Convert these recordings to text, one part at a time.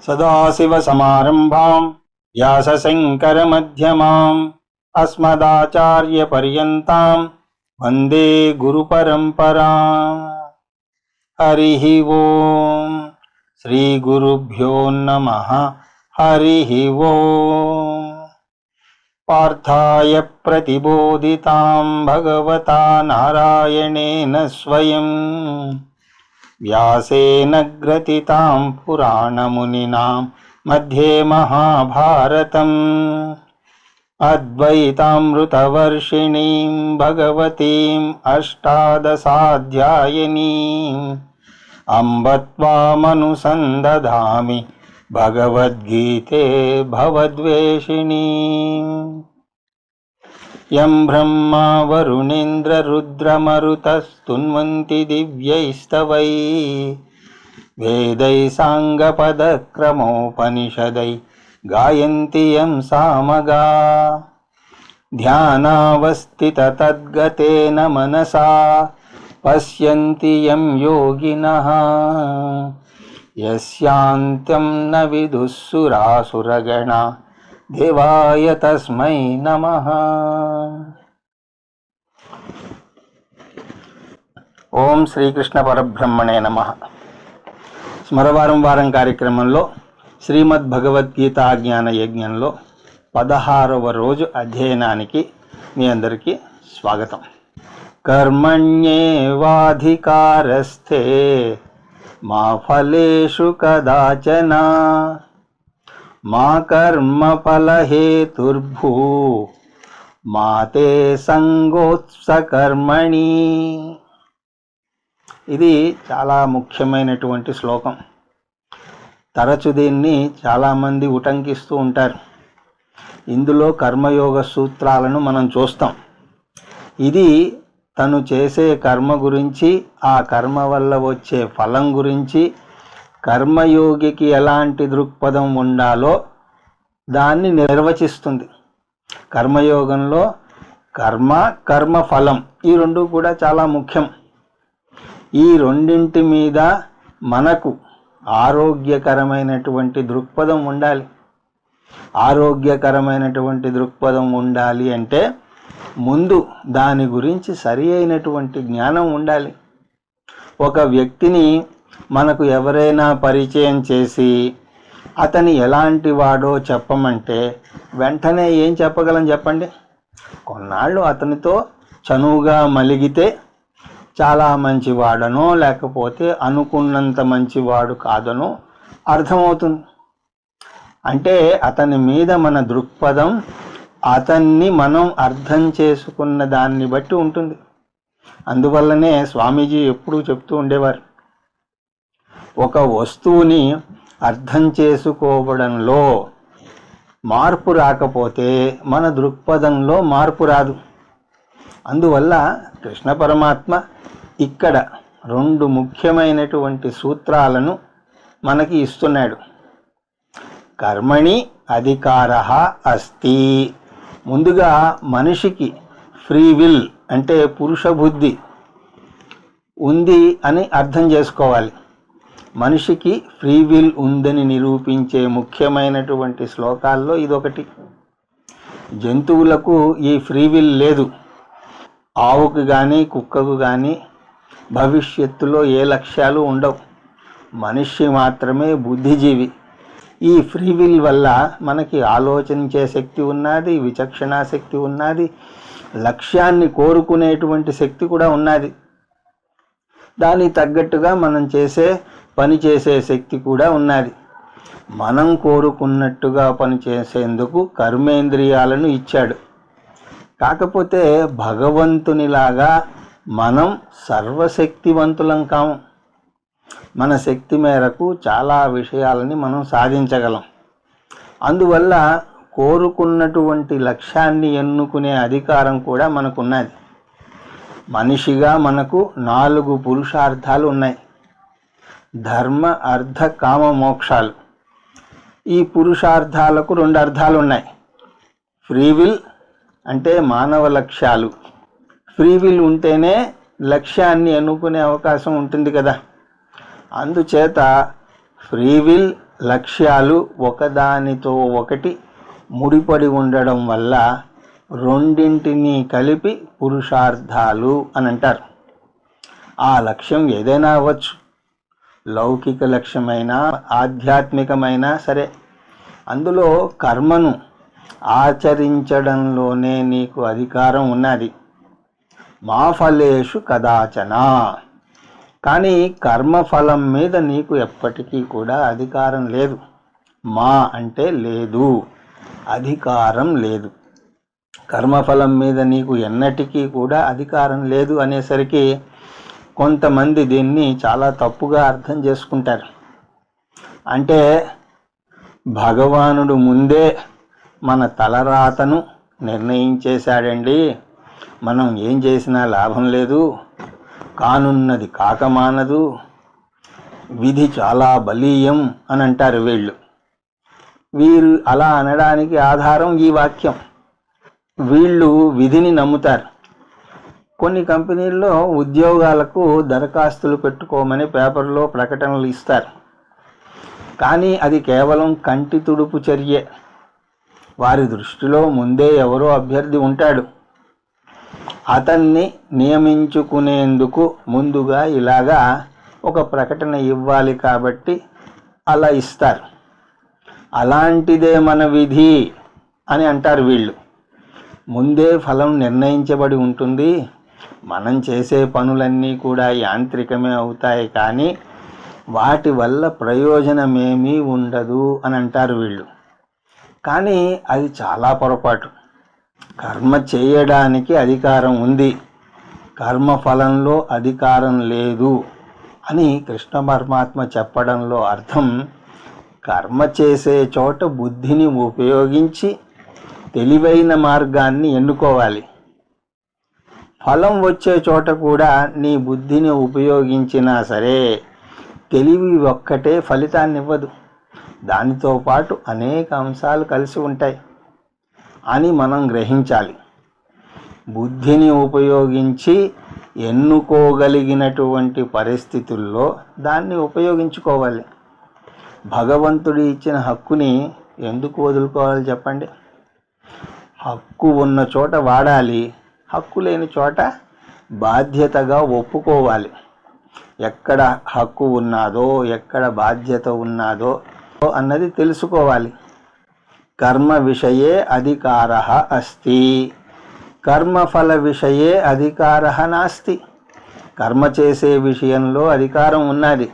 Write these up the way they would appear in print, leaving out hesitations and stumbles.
सदाशिवसमारम्भां व्यासशङ्करमध्यमाम् अस्मदाचार्यपर्यन्तां वन्दे गुरुपरम्पराम्। हरिः ओम्। श्रीगुरुभ्यो नमः। हरिः ओम्। पार्थाय प्रतिबोधितां भगवता नारायणेन स्वयं व्यासेन ग्रथितां पुराणमुनिनां मध्ये महाभारतम् अद्वैतामृतवर्षिणीं भगवतीम् अष्टादशाध्यायिनीम् अम्ब त्वामनुसन्दधामि भगवद्गीते भवद्वेषिणीम्। यं ब्रह्मा वरुणेन्द्ररुद्रमरुतस्तुन्वन्ति दिव्यैस्तवैः वेदैः साङ्गपदक्रमोपनिषदैः गायन्ति यं सामगा ध्यानावस्थिततद्गतेन मनसा पश्यन्ति यं योगिनः यस्यान्त्यं न विदुःसुरासुरगणा देवाय तस्मै नमः। ఓం శ్రీకృష్ణ పరబ్రహ్మణే నమః. స్మరవారం వారం కార్యక్రమంలో శ్రీమద్ భగవద్గీత జ్ఞాన యజ్ఞంలో 16వ రోజు అధ్యయనానికి మీ అందరికీ స్వాగతం. కర్మణ్యేవాధికారస్థే మా ఫలేషు కదాచన మా కర్మఫలహేతుర్భూ మా తే సంగోత్సకర్మణి. ఇది చాలా ముఖ్యమైనటువంటి శ్లోకం. తరచు దీన్ని చాలామంది ఉటంకిస్తూ ఉంటారు. ఇందులో కర్మయోగ సూత్రాలను మనం చూస్తాం. ఇది తను చేసే కర్మ గురించి, ఆ కర్మ వల్ల వచ్చే ఫలం గురించి, కర్మయోగికి ఎలాంటి దృక్పథం ఉండాలో దాన్ని నిర్వచిస్తుంది. కర్మయోగంలో కర్మ, కర్మఫలం ఈ రెండు కూడా చాలా ముఖ్యం. ఈ రెండింటి మీద మనకు ఆరోగ్యకరమైనటువంటి దృక్పథం ఉండాలి. ఆరోగ్యకరమైనటువంటి దృక్పథం ఉండాలి అంటే ముందు దాని గురించి సరి అయినటువంటి జ్ఞానం ఉండాలి. ఒక వ్యక్తిని మనకు ఎవరైనా పరిచయం చేసి అతని ఎలాంటి వాడో చెప్పమంటే వెంటనే ఏం చెప్పగలం చెప్పండి? కొన్నాళ్ళు అతనితో చనువుగా మలిగితే చాలా మంచివాడనో లేకపోతే అనుకున్నంత మంచివాడు కాదనో అర్థమవుతుంది. అంటే అతని మీద మన దృక్పథం, అతన్ని మనం అర్థం చేసుకున్న దాన్ని బట్టి ఉంటుంది. అందువల్లనే స్వామీజీ ఎప్పుడూ చెప్తూ ఉండేవారు, ఒక వస్తువుని అర్థం చేసుకోవడంలో మార్పు రాకపోతే మన దృక్పథంలో మార్పు రాదు. అందువల్ల కృష్ణ పరమాత్మ ఇక్కడ 2 ముఖ్యమైనటువంటి సూత్రాలను మనకి ఇస్తున్నాడు. కర్మణి అధికారః అస్తి. ముందుగా మనిషికి ఫ్రీ విల్ అంటే పురుష బుద్ధి ఉంది అని అర్థం చేసుకోవాలి. మనిషికి ఫ్రీ విల్ ఉందని నిరూపించే ముఖ్యమైనటువంటి శ్లోకాల్లో ఇదొకటి. జంతువులకు ఈ ఫ్రీ విల్ లేదు. ఆవుకు కానీ కుక్కకు కానీ భవిష్యత్తులో ఏ లక్ష్యాలు ఉండవు. మనిషి మాత్రమే బుద్ధిజీవి. ఈ ఫ్రీ విల్ వల్ల మనకి ఆలోచించే శక్తి ఉన్నది, విచక్షణా శక్తి ఉన్నది, లక్ష్యాన్ని కోరుకునేటువంటి శక్తి కూడా ఉన్నది. దానికి తగ్గట్టుగా మనం పని చేసే శక్తి కూడా ఉన్నది. మనం కోరుకున్నట్టుగా పనిచేసేందుకు కర్మేంద్రియాలను ఇచ్చాడు. కాకపోతే భగవంతునిలాగా మనం సర్వశక్తివంతులం కాము. మన శక్తి మేరకు చాలా విషయాలని మనం సాధించగలం. అందువల్ల కోరుకున్నటువంటి లక్ష్యాన్ని ఎన్నుకునే అధికారం కూడా మనకున్నది. మనిషిగా మనకు 4 పురుషార్థాలు ఉన్నాయి. ధర్మ, అర్థ, కామ, మోక్షాలు. ఈ పురుషార్థాలకు 2 అర్థాలు ఉన్నాయి. ఫ్రీ విల్ అంటే మానవ లక్ష్యాలు. ఫ్రీ విల్ ఉంటేనే లక్ష్యాన్ని ఎన్నుకునే అవకాశం ఉంటుంది కదా. అందుచేత ఫ్రీ విల్ లక్ష్యాలు ఒకదానితో ఒకటి ముడిపడి ఉండడం వల్ల రెండింటినీ కలిపి పురుషార్థాలు అని అంటారు. ఆ లక్ష్యం ఏదైనా అవ్వచ్చు, లౌకిక లక్ష్యమైనా ఆధ్యాత్మికమైనా సరే. అందులో కర్మను ఆచరించడంలోనే నీకు అధికారం ఉన్నది. మా ఫలేషు కదాచన. కానీ కర్మఫలం మీద నీకు ఎప్పటికీ కూడా అధికారం లేదు. మా అంటే లేదు, అధికారం లేదు. కర్మఫలం మీద నీకు ఎన్నటికీ కూడా అధికారం లేదు అనేసరికి కొంతమంది దీన్ని చాలా తప్పుగా అర్థం చేసుకుంటారు. అంటే భగవానుడు ముందే మన తలరాతను నిర్ణయించేశాడండి, మనం ఏం చేసినా లాభం లేదు, కానున్నది కాకమానదు, విధి చాలా బలీయం అని అంటారు వీరు అలా అనడానికి ఆధారం ఈ వాక్యం. వీళ్ళు విధిని నమ్ముతారు. కొన్ని కంపెనీల్లో ఉద్యోగాలకు దరఖాస్తులు పెట్టుకోమని పేపర్లో ప్రకటనలు ఇస్తారు. కానీ అది కేవలం కంటి తుడుపు చర్యే. వారి దృష్టిలో ముందే ఎవరో అభ్యర్థి ఉంటాడు, అతన్ని నియమించుకునేందుకు ముందుగా ఇలాగా ఒక ప్రకటన ఇవ్వాలి కాబట్టి అలా ఇస్తారు. అలాంటిదే మన విధి అని అంటారు వీళ్ళు. ముందే ఫలం నిర్ణయించబడి ఉంటుంది. మనం చేసే పనులన్నీ కూడా యాంత్రికమే అవుతాయి, కానీ వాటి వల్ల ప్రయోజనమేమీ ఉండదు అని అంటారు వీళ్ళు. కానీ అది చాలా పొరపాటు. కర్మ చేయడానికి అధికారం ఉంది, కర్మఫలంలో అధికారం లేదు అని కృష్ణ పరమాత్మ చెప్పడంలో అర్థం, కర్మ చేసే చోట బుద్ధిని ఉపయోగించి తెలివైన మార్గాన్ని ఎన్నుకోవాలి. ఫలం వచ్చే చోట కూడా నీ బుద్ధిని ఉపయోగించినా సరే తెలివి ఒక్కటే ఫలితాన్ని ఇవ్వదు, దానితో పాటు అనేక అంశాలు కలిసి ఉంటాయి అని మనం గ్రహించాలి. బుద్ధిని ఉపయోగించి ఎన్నుకోగలిగినటువంటి పరిస్థితుల్లో దాన్ని ఉపయోగించుకోవాలి. భగవంతుడు ఇచ్చిన హక్కుని ఎందుకు వదులుకోవాలి చెప్పండి? హక్కు ఉన్న చోట వాడాలి, హక్కు లేని చోట బాధ్యతగా ఒప్పుకోవాలి. ఎక్కడ హక్కు ఉన్నాదో, ఎక్కడ బాధ్యత ఉన్నాదో అన్నది తెలుసుకోవాలి. కర్మ విషయే అధికారః అస్తి, కర్మఫల విషయే అధికారః నాస్తి. కర్మ చేసే విషయంలో అధికారం ఉన్నది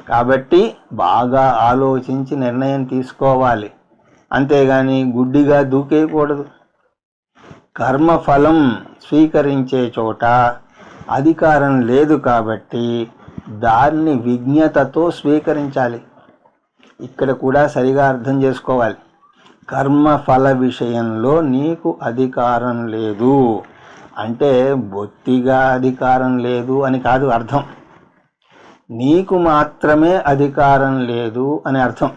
కాబట్టి బాగా ఆలోచించి నిర్ణయం తీసుకోవాలి, అంతేగాని గుడ్డిగా దూకేయకూడదు. కర్మఫలం స్వీకరించే చోట అధికారం లేదు కాబట్టి దాన్ని విజ్ఞతతో స్వీకరించాలి. ఇక్కడ కూడా సరిగా అర్థం చేసుకోవాలి. కర్మఫల విషయంలో నీకు అధికారం లేదు అంటే బొత్తిగా అధికారం లేదు అని కాదు అర్థం, నీకు మాత్రమే అధికారం లేదు అని అర్థం.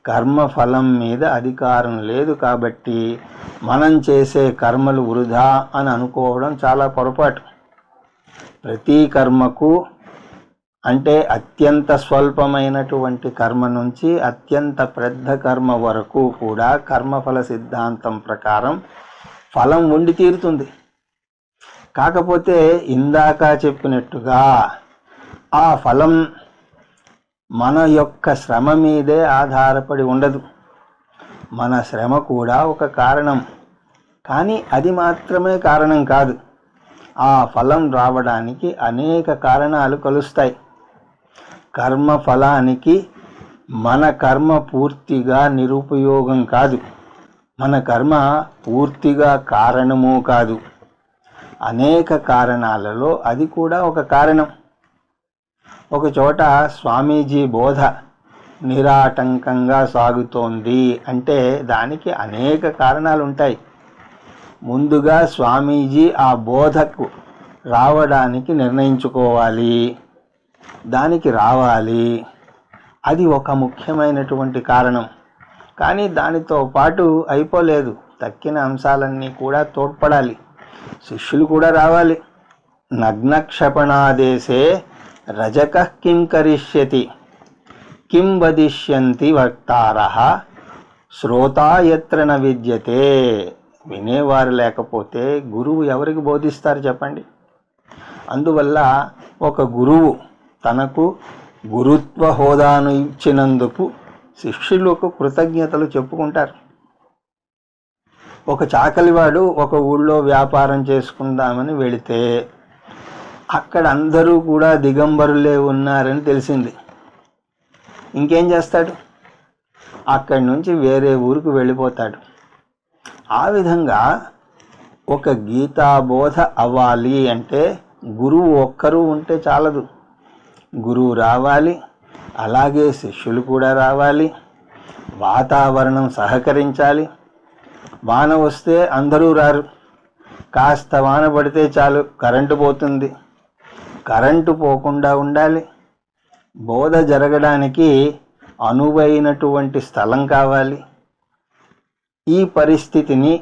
కర్మఫలం మీద అధికారం లేదు కాబట్టి మనం చేసే కర్మలు వృధా అని అనుకోవడం చాలా పొరపాటు. ప్రతి కర్మకు, అంటే అత్యంత స్వల్పమైనటువంటి కర్మ నుంచి అత్యంత పెద్ద కర్మ వరకు కూడా కర్మఫల సిద్ధాంతం ప్రకారం ఫలం ఉండి తీరుతుంది. కాకపోతే ఇందాక చెప్పినట్టుగా ఆ ఫలం మన యొక్క శ్రమ మీదే ఆధారపడి ఉండదు. మన శ్రమ కూడా ఒక కారణం, కానీ అది మాత్రమే కారణం కాదు. ఆ ఫలం రావడానికి అనేక కారణాలు కలుస్తాయి. కర్మ ఫలానికి మన కర్మ పూర్తిగా నిరుపయోగం కాదు, మన కర్మ పూర్తిగా కారణము కాదు. అనేక కారణాలలో అది కూడా ఒక కారణం. ఒక చోట స్వామీజీ బోధ నిరాటంకంగా సాగుతోంది అంటే దానికి అనేక కారణాలు ఉంటాయి. ముందుగా స్వామీజీ ఆ బోధకు రావడానికి నిర్ణయించుకోవాలి, దానికి రావాలి, అది ఒక ముఖ్యమైనటువంటి కారణం. కానీ దానితో పాటు అయిపోలేదు, తక్కిన అంశాలన్నీ కూడా తోడ్పడాలి. శిష్యులు కూడా రావాలి. నగ్నక్షపణాదేశే రజకః కిం కరిష్యతి, కిం వదిష్యంతి వక్తారః శ్రోతా యత్ర న విద్యతే. వినేవారు లేకపోతే గురువు ఎవరికి బోధిస్తారు చెప్పండి. అందువల్ల ఒక గురువు తనకు గురుత్వ హోదాను ఇచ్చినందుకు శిష్యులకు కృతజ్ఞతలు చెప్పుకుంటారు. ఒక చాకలివాడు ఒక ఊళ్ళో వ్యాపారం చేసుకుందామని వెళితే అక్కడ అందరూ కూడా దిగంబరులే ఉన్నారని తెలిసింది. ఇంకేం చేస్తాడు? అక్కడి నుంచి వేరే ఊరికి వెళ్ళిపోతాడు. ఆ విధంగా ఒక గీతాబోధ అవ్వాలి అంటే గురువు ఒక్కరూ ఉంటే చాలదు. గురువు రావాలి, అలాగే శిష్యులు కూడా రావాలి, వాతావరణం సహకరించాలి. వాన వస్తే అందరూ రారు, కాస్త వాన పడితే చాలు కరెంటు పోతుంది. కరెంటు పోకుండా ఉండాలి. బోధ జరగడానికి అనువైనటువంటి స్థలం కావాలి. ఈ పరిస్థితిని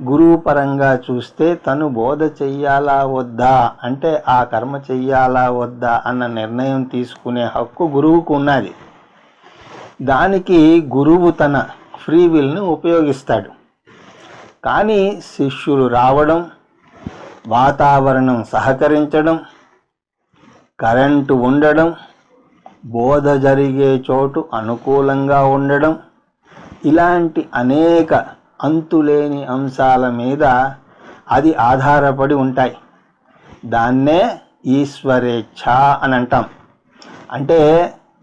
గురువు పరంగా చూస్తే తను బోధ చెయ్యాలా వద్దా, అంటే ఆ కర్మ చెయ్యాలా వద్దా అన్న నిర్ణయం తీసుకునే హక్కు గురువుకు ఉన్నది. దానికి గురువు తన ఫ్రీ విల్ని ఉపయోగిస్తాడు. కానీ శిష్యులు రావడం, వాతావరణం సహకరించడం, కరెంటు ఉండడం, బోధ జరిగే చోటు అనుకూలంగా ఉండడం, ఇలాంటి అనేక అంతులేని అంశాల మీద అది ఆధారపడి ఉంటాయి. దాన్నే ఈశ్వరేచ్ఛ అని అంటాం. అంటే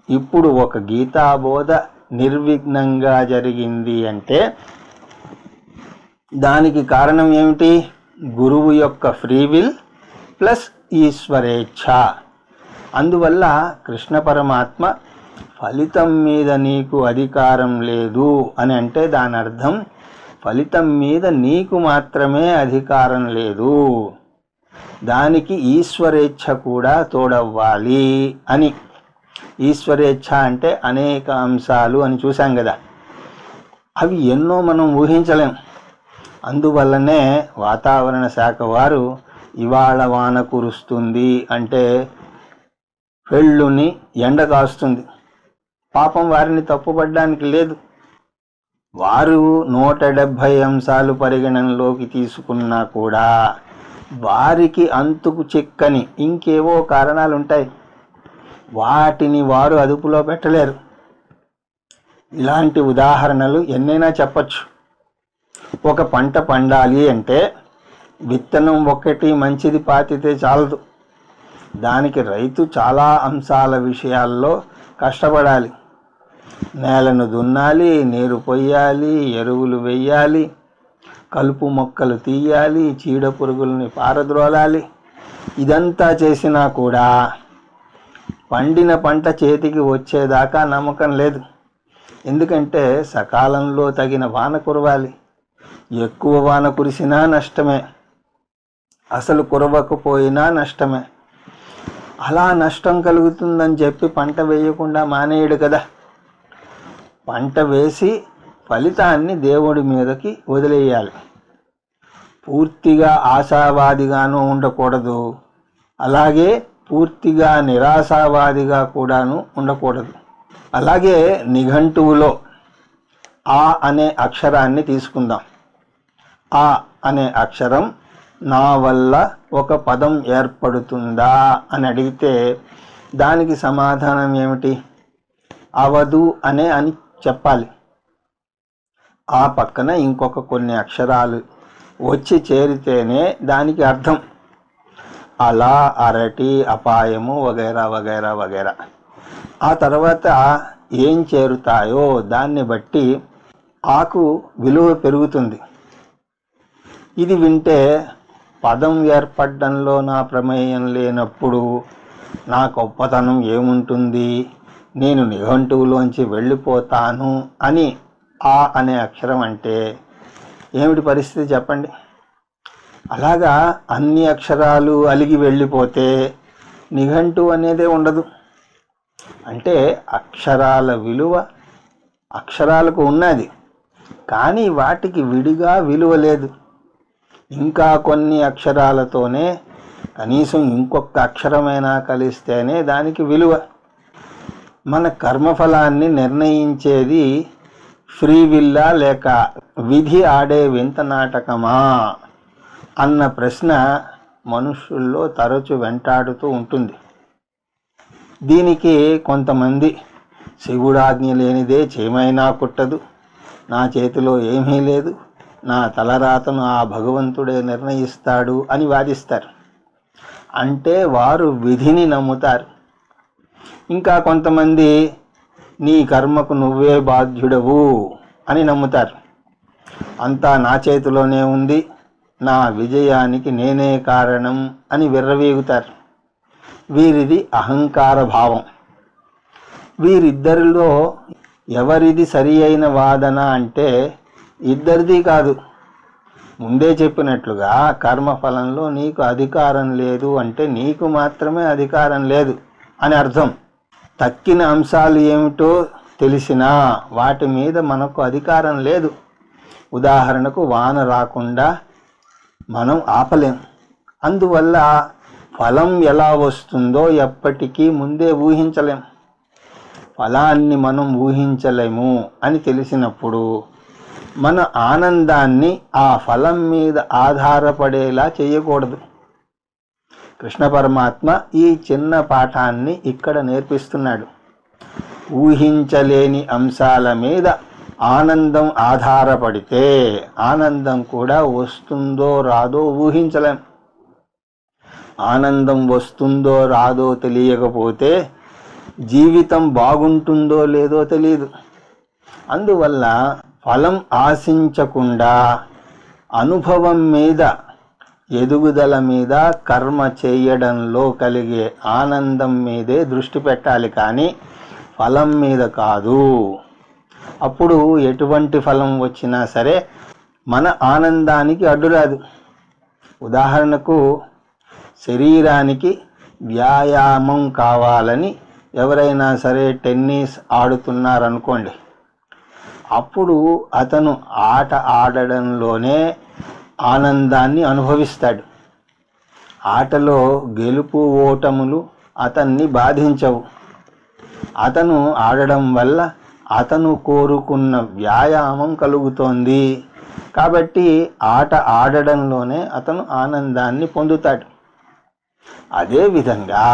ఇప్పుడు ఒక గీతాబోధ నిర్విఘ్నంగా జరిగింది అంటే దానికి కారణం ఏమిటి? గురువు యొక్క ఫ్రీ విల్ ప్లస్ ఈశ్వరేచ్ఛ. అందువల్ల కృష్ణ పరమాత్మ ఫలితం మీద నీకు అధికారం లేదు అని అంటే దాని అర్థం ఫలితం మీద నీకు మాత్రమే అధికారం లేదు, దానికి ఈశ్వరేచ్ఛ కూడా తోడవ్వాలి అని. ఈశ్వరేచ్ఛ అంటే అనేక అంశాలు అని చూసాం కదా, అవి ఎన్నో మనం ఊహించలేం. అందువల్లనే వాతావరణ శాఖ వారు ఇవాళ వాన కురుస్తుంది అంటే పెళ్ళుని ఎండ కాస్తుంది. పాపం వారిని తప్పుపడడానికి లేదు. వారు 170 అంశాలు పరిగణనలోకి తీసుకున్నా కూడా వారికి అంతుకు చిక్కని ఇంకేవో కారణాలు ఉంటాయి. వాటిని వారు అదుపులో పెట్టలేరు. ఇలాంటి ఉదాహరణలు ఎన్నైనా చెప్పచ్చు. ఒక పంట పండాలి అంటే విత్తనం ఒక్కటి మంచిది పాతితే చాలదు. దానికి రైతు చాలా అంశాల విషయాల్లో కష్టపడాలి. నేలను దున్నాలి, నీరు పొయ్యాలి, ఎరువులు వెయ్యాలి, కలుపు మొక్కలు తీయాలి, చీడ పురుగుల్ని పారద్రోలాలి. ఇదంతా చేసినా కూడా పండిన పంట చేతికి వచ్చేదాకా నమ్మకం లేదు. ఎందుకంటే సకాలంలో తగిన వాన కురవాలి. ఎక్కువ వాన కురిసినా నష్టమే, అసలు కురవకపోయినా నష్టమే. అలా నష్టం కలుగుతుందని చెప్పి పంట వేయకుండా మానేయడు కదా. పంట వేసి ఫలితాన్ని దేవుడి మీదకి వదిలేయాలి. పూర్తిగా ఆశావాదిగాను ఉండకూడదు, అలాగే పూర్తిగా నిరాశావాదిగా కూడాను ఉండకూడదు. అలాగే నిఘంటువులో ఆ అనే అక్షరాన్ని తీసుకుందాం. ఆ అనే అక్షరం నా వల్ల ఒక పదం ఏర్పడుతుందా అని అడిగితే దానికి సమాధానం ఏమిటి? అవదు అని చెప్పాలి. ఆ పక్కన ఇంకొక కొన్ని అక్షరాలు వచ్చి చేరితేనే దానికి అర్థం. అలా, అరటి, అపాయము వగైరా వగైరా వగైరా. ఆ తర్వాత ఏం చేరుతాయో దాన్ని బట్టి ఆకు విలువ పెరుగుతుంది. ఇది వింటే పదం ఏర్పడడంలో నా ప్రమేయం లేనప్పుడు నా గొప్పతనం ఏముంటుంది, నేను నిఘంటువులోంచి వెళ్ళిపోతాను అని ఆ అనే అక్షరం అంటే ఏమిటి పరిస్థితి చెప్పండి? అలాగా అన్ని అక్షరాలు అలిగి వెళ్ళిపోతే నిఘంటువు అనేదే ఉండదు. అంటే అక్షరాల విలువ అక్షరాలకు ఉన్నది, కానీ వాటికి విడిగా విలువ లేదు. ఇంకా కొన్ని మన కర్మఫలాన్ని నిర్ణయించేది ఫ్రీ విల్లా లేక విధి ఆడే వింత నాటకమా అన్న ప్రశ్న మనుషుల్లో తరచు వెంటాడుతూ ఉంటుంది. దీనికి కొంతమంది శివుడాజ్ఞ లేనిదే చేమైనా కుట్టదు, నా చేతిలో ఏమీ లేదు, నా తలరాతను ఆ భగవంతుడే నిర్ణయిస్తాడు అని వాదిస్తారు. అంటే వారు విధిని నమ్ముతారు. ఇంకా కొంతమంది నీ కర్మకు నువ్వే బాధ్యుడవు అని నమ్ముతారు. అంతా నా చేతిలోనే ఉంది, నా విజయానికి నేనే కారణం అని విర్రవీగుతారు. వీరిది అహంకార భావం. వీరిద్దరిలో ఎవరిది సరి అయిన వాదన అంటే ఇద్దరిది కాదు. ముందే చెప్పినట్లుగా కర్మఫలంలో నీకు అధికారం లేదు అంటే నీకు మాత్రమే అధికారం లేదు అని అర్థం. తక్కిన అంశాలు ఏమిటో తెలిసినా వాటి మీద మనకు అధికారం లేదు. ఉదాహరణకు వాన రాకుండా మనం ఆపలేం. అందువల్ల ఫలం ఎలా వస్తుందో ఎప్పటికీ ముందే ఊహించలేం. ఫలాన్ని మనం ఊహించలేము అని తెలిసినప్పుడు మన ఆనందాన్ని ఆ ఫలం మీద ఆధారపడేలా చేయకూడదు. కృష్ణ పరమాత్మ ఈ చిన్న పాఠాన్ని ఇక్కడ నేర్పిస్తున్నాడు. ఊహించలేని అంశాల మీద ఆనందం ఆధారపడితే ఆనందం కూడా వస్తుందో రాదో ఊహించలేం. ఆనందం వస్తుందో రాదో తెలియకపోతే జీవితం బాగుంటుందో లేదో తెలియదు. అందువల్ల ఫలం ఆశించకుండా అనుభవం మీద, ఎదుగుదల మీద, కర్మ చేయడంలో కలిగే ఆనందం మీదే దృష్టి పెట్టాలి, కానీ ఫలం మీద కాదు. అప్పుడు ఎటువంటి ఫలం వచ్చినా సరే మన ఆనందానికి అడ్డురాదు. ఉదాహరణకు శరీరానికి వ్యాయామం కావాలని ఎవరైనా సరే టెన్నిస్ ఆడుతున్నారనుకోండి. అప్పుడు అతను ఆట ఆడడంలోనే ఆనందాన్ని అనుభవిస్తాడు. ఆటలో గెలుపు ఓటములు అతన్ని బాధించవు. అతను ఆడడం వల్ల అతను కోరుకున్న వ్యాయామం కలుగుతోంది కాబట్టి ఆట ఆడడంలోనే అతను ఆనందాన్ని పొందుతాడు. అదేవిధంగా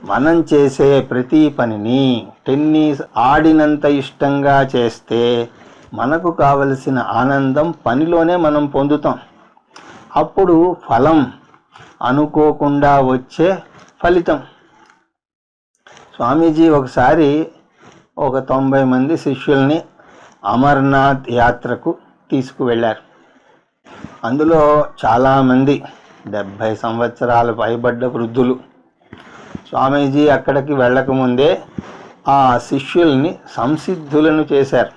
మనం చేసే ప్రతి పనిని టెన్నిస్ ఆడినంత ఇష్టంగా చేస్తే మనకు కావలసిన ఆనందం పనిలోనే మనం పొందుతాం. అప్పుడు ఫలం అనుకోకుండా వచ్చే ఫలితం. స్వామీజీ ఒకసారి ఒక 90 మంది శిష్యుల్ని అమర్నాథ్ యాత్రకు తీసుకువెళ్ళారు. అందులో చాలామంది 70 సంవత్సరాలు పైబడ్డ వృద్ధులు. స్వామీజీ అక్కడికి వెళ్ళకముందే ఆ శిష్యుల్ని సంసిద్ధులను చేశారు.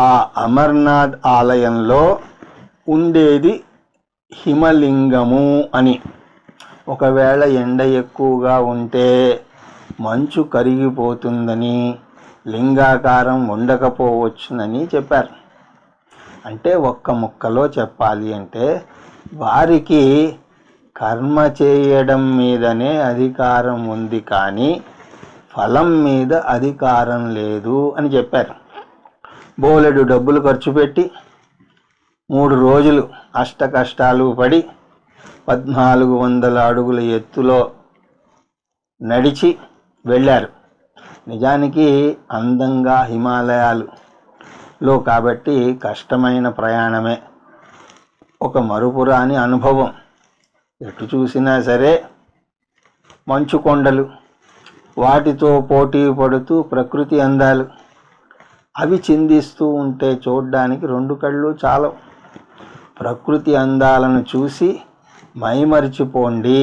ఆ అమర్నాథ్ ఆలయంలో ఉండేది హిమలింగము అని. ఒకవేళ ఎండ ఎక్కువగా ఉంటే మంచు కరిగిపోతుందని, లింగాకారం ఉండకపోవచ్చునని చెప్పారు. అంటే ఒక్క ముక్కలో చెప్పాలి అంటే వారికి కర్మ చేయడం మీదనే అధికారం ఉంది, కానీ ఫలం మీద అధికారం లేదు అని చెప్పారు. బోలెడు డబ్బులు ఖర్చు పెట్టి 3 రోజులు అష్ట కష్టాలు పడి 1400 అడుగుల ఎత్తులో నడిచి వెళ్ళారు. నిజానికి అందంగా హిమాలయాలలో కాబట్టి కష్టమైన ప్రయాణమే, ఒక మరుపురాని అనుభవం. ఎటు చూసినా సరే మంచు కొండలు, వాటితో పోటీ పడుతూ ప్రకృతి అందాలు, అవి చిందిస్తూ ఉంటే చూడ్డానికి 2 కళ్ళు చాలవు. ప్రకృతి అందాలను చూసి మైమరిచిపోండి,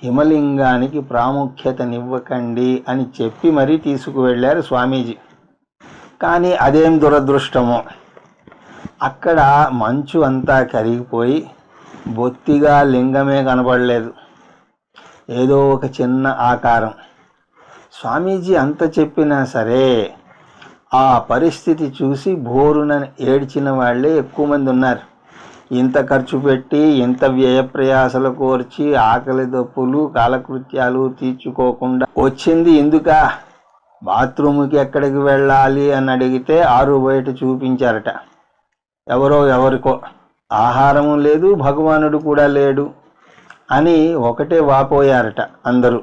హిమలింగానికి ప్రాముఖ్యతనివ్వకండి అని చెప్పి మరీ తీసుకువెళ్ళారు స్వామీజీ. కానీ అదేం దురదృష్టమో, అక్కడ మంచు అంతా కరిగిపోయి బొత్తిగా లింగమే కనబడలేదు, ఏదో ఒక చిన్న ఆకారం. స్వామీజీ అంత చెప్పినా సరే ఆ పరిస్థితి చూసి బోరున ఏడ్చిన వాళ్ళే ఎక్కువ మంది ఉన్నారు. ఇంత ఖర్చు పెట్టి, ఇంత వ్యయప్రయాసలు కోర్చి, ఆకలి దప్పులు కాలకృత్యాలు తీర్చుకోకుండా వచ్చింది ఎందుకా బాత్రూమ్కి ఎక్కడికి వెళ్ళాలి అని అడిగితే ఆరు బయట చూపించారట. ఎవరికో ఆహారము లేదు, భగవానుడు కూడా లేడు అని ఒకటే వాపోయారట అందరూ.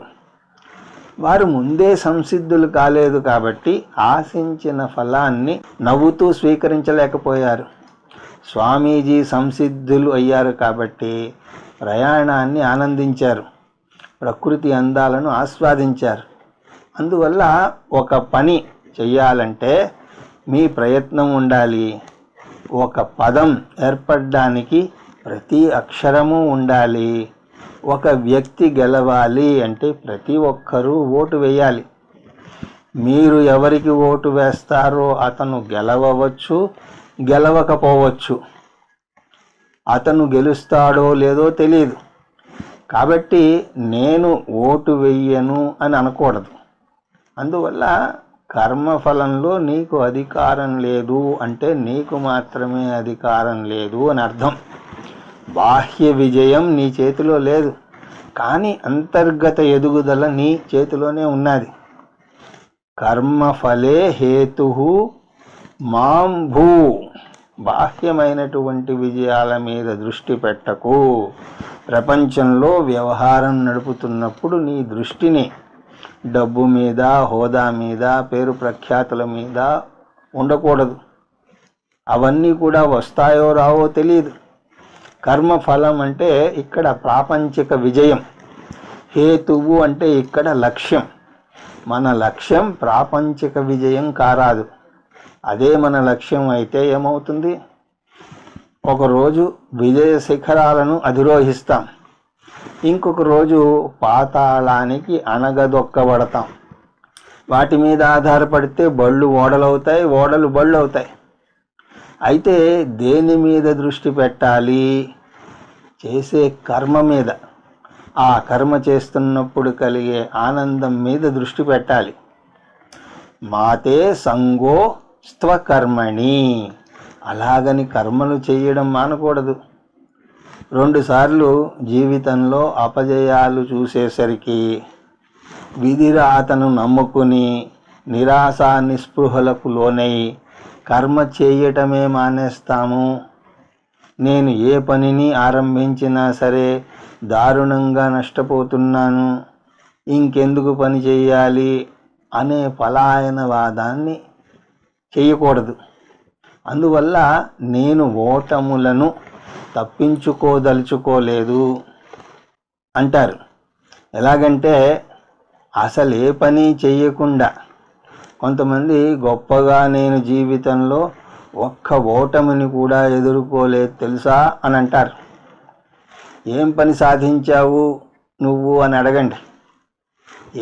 వారు ముందే సంసిద్ధులు కాలేదు కాబట్టి ఆశించిన ఫలాన్ని నవ్వుతూ స్వీకరించలేకపోయారు. స్వామీజీ సంసిద్ధులు అయ్యారు కాబట్టి ప్రయాణాన్ని ఆనందించారు, ప్రకృతి అందాలను ఆస్వాదించారు. అందువల్ల ఒక పని చెయ్యాలంటే మీ ప్రయత్నం ఉండాలి. ఒక పదం ఏర్పడడానికి ప్రతి అక్షరము ఉండాలి. ఒక వ్యక్తి గెలవాలి అంటే ప్రతి ఒక్కరూ ఓటు వేయాలి. మీరు ఎవరికి ఓటు వేస్తారో అతను గెలవవచ్చు, గెలవకపోవచ్చు. అతను గెలుస్తాడో లేదో తెలియదు. కాబట్టి నేను ఓటు వెయ్యను అని అనకూడదు. అందువల్ల కర్మఫలంలో నీకు అధికారం లేదు అంటే నీకు మాత్రమే అధికారం లేదు అని అర్థం. బాహ్య విజయం నీ చేతిలో లేదు, కానీ అంతర్గత ఎదుగుదల నీ చేతిలోనే ఉన్నది. కర్మఫలే హేతు మాం భూ. బాహ్యమైనటువంటి విజయాల మీద దృష్టి పెట్టకు. ప్రపంచంలో వ్యవహారం నడుపుతున్నప్పుడు నీ దృష్టిని డబ్బు మీద, హోదా మీద, పేరు ప్రఖ్యాతుల మీద ఉండకూడదు. అవన్నీ కూడా వస్తాయో రావో తెలియదు. కర్మఫలం అంటే ఇక్కడ ప్రాపంచిక విజయం, హేతువు అంటే ఇక్కడ లక్ష్యం. మన లక్ష్యం ప్రాపంచిక విజయం కారాదు. అదే మన లక్ష్యం అయితే ఏమవుతుంది? ఒకరోజు విజయ శిఖరాలను అధిరోహిస్తాం, ఇంకొక రోజు పాతాళానికి అనగదొక్కబడతాం. వాటి మీద ఆధారపడితే బళ్ళు ఓడలవుతాయి, ఓడలు బళ్ళు అవుతాయి. అయితే దేని మీద దృష్టి పెట్టాలి? చేసే కర్మ మీద. ఆ కర్మ చేస్తున్నప్పుడు కలిగే ఆనందం మీద దృష్టి పెట్టాలి. మాతే సంగో స్త్వకర్మణి. అలాగని కర్మలు చేయడం మానకూడదు. 2 సార్లు జీవితంలో అపజయాలు చూసేసరికి విధిరాతను నమ్ముకుని నిరాశ నిస్పృహలకు లోనై కర్మ చేయటమే మానేస్తాము. నేను ఏ పనిని ఆరంభించినా సరే దారుణంగా నష్టపోతున్నాను, ఇంకెందుకు పని చేయాలి అనే పలాయనవాదాన్ని చేయకూడదు. అందువల్ల నేను ఓటములను తప్పించుకోదలుచుకోలేదు అంటారు. ఎలాగంటే అసలు ఏ పని చేయకుండా కొంతమంది గొప్పగా నేను జీవితంలో ఒక్క ఓటమిని కూడా ఎదుర్కోలేదు తెలుసా అని అంటారు. ఏం పని సాధించావు నువ్వు అని అడగండి.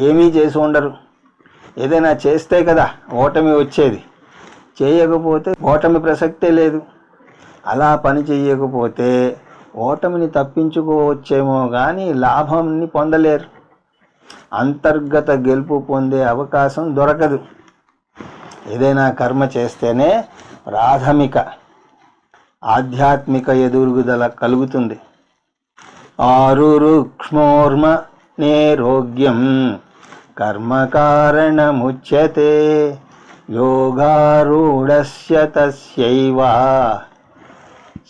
ఏమీ చేసి ఉండరు. ఏదైనా చేస్తే కదా ఓటమి వచ్చేది. చేయకపోతే ఓటమి ప్రసక్తే లేదు. అలా పని చేయకపోతే ఓటమిని తప్పించుకోవచ్చేమో కానీ లాభాన్ని పొందలేరు. అంతర్గత గెలుపు పొందే అవకాశం దొరకదు. ఏదైనా కర్మ చేస్తేనే ప్రాథమిక ఆధ్యాత్మిక ఎదురుగుదల కలుగుతుంది. ఆరురుక్ష్మోర్మ నేరోగ్యం కర్మకారణముచ్యతే యోగారూఢస్య తస్యైవ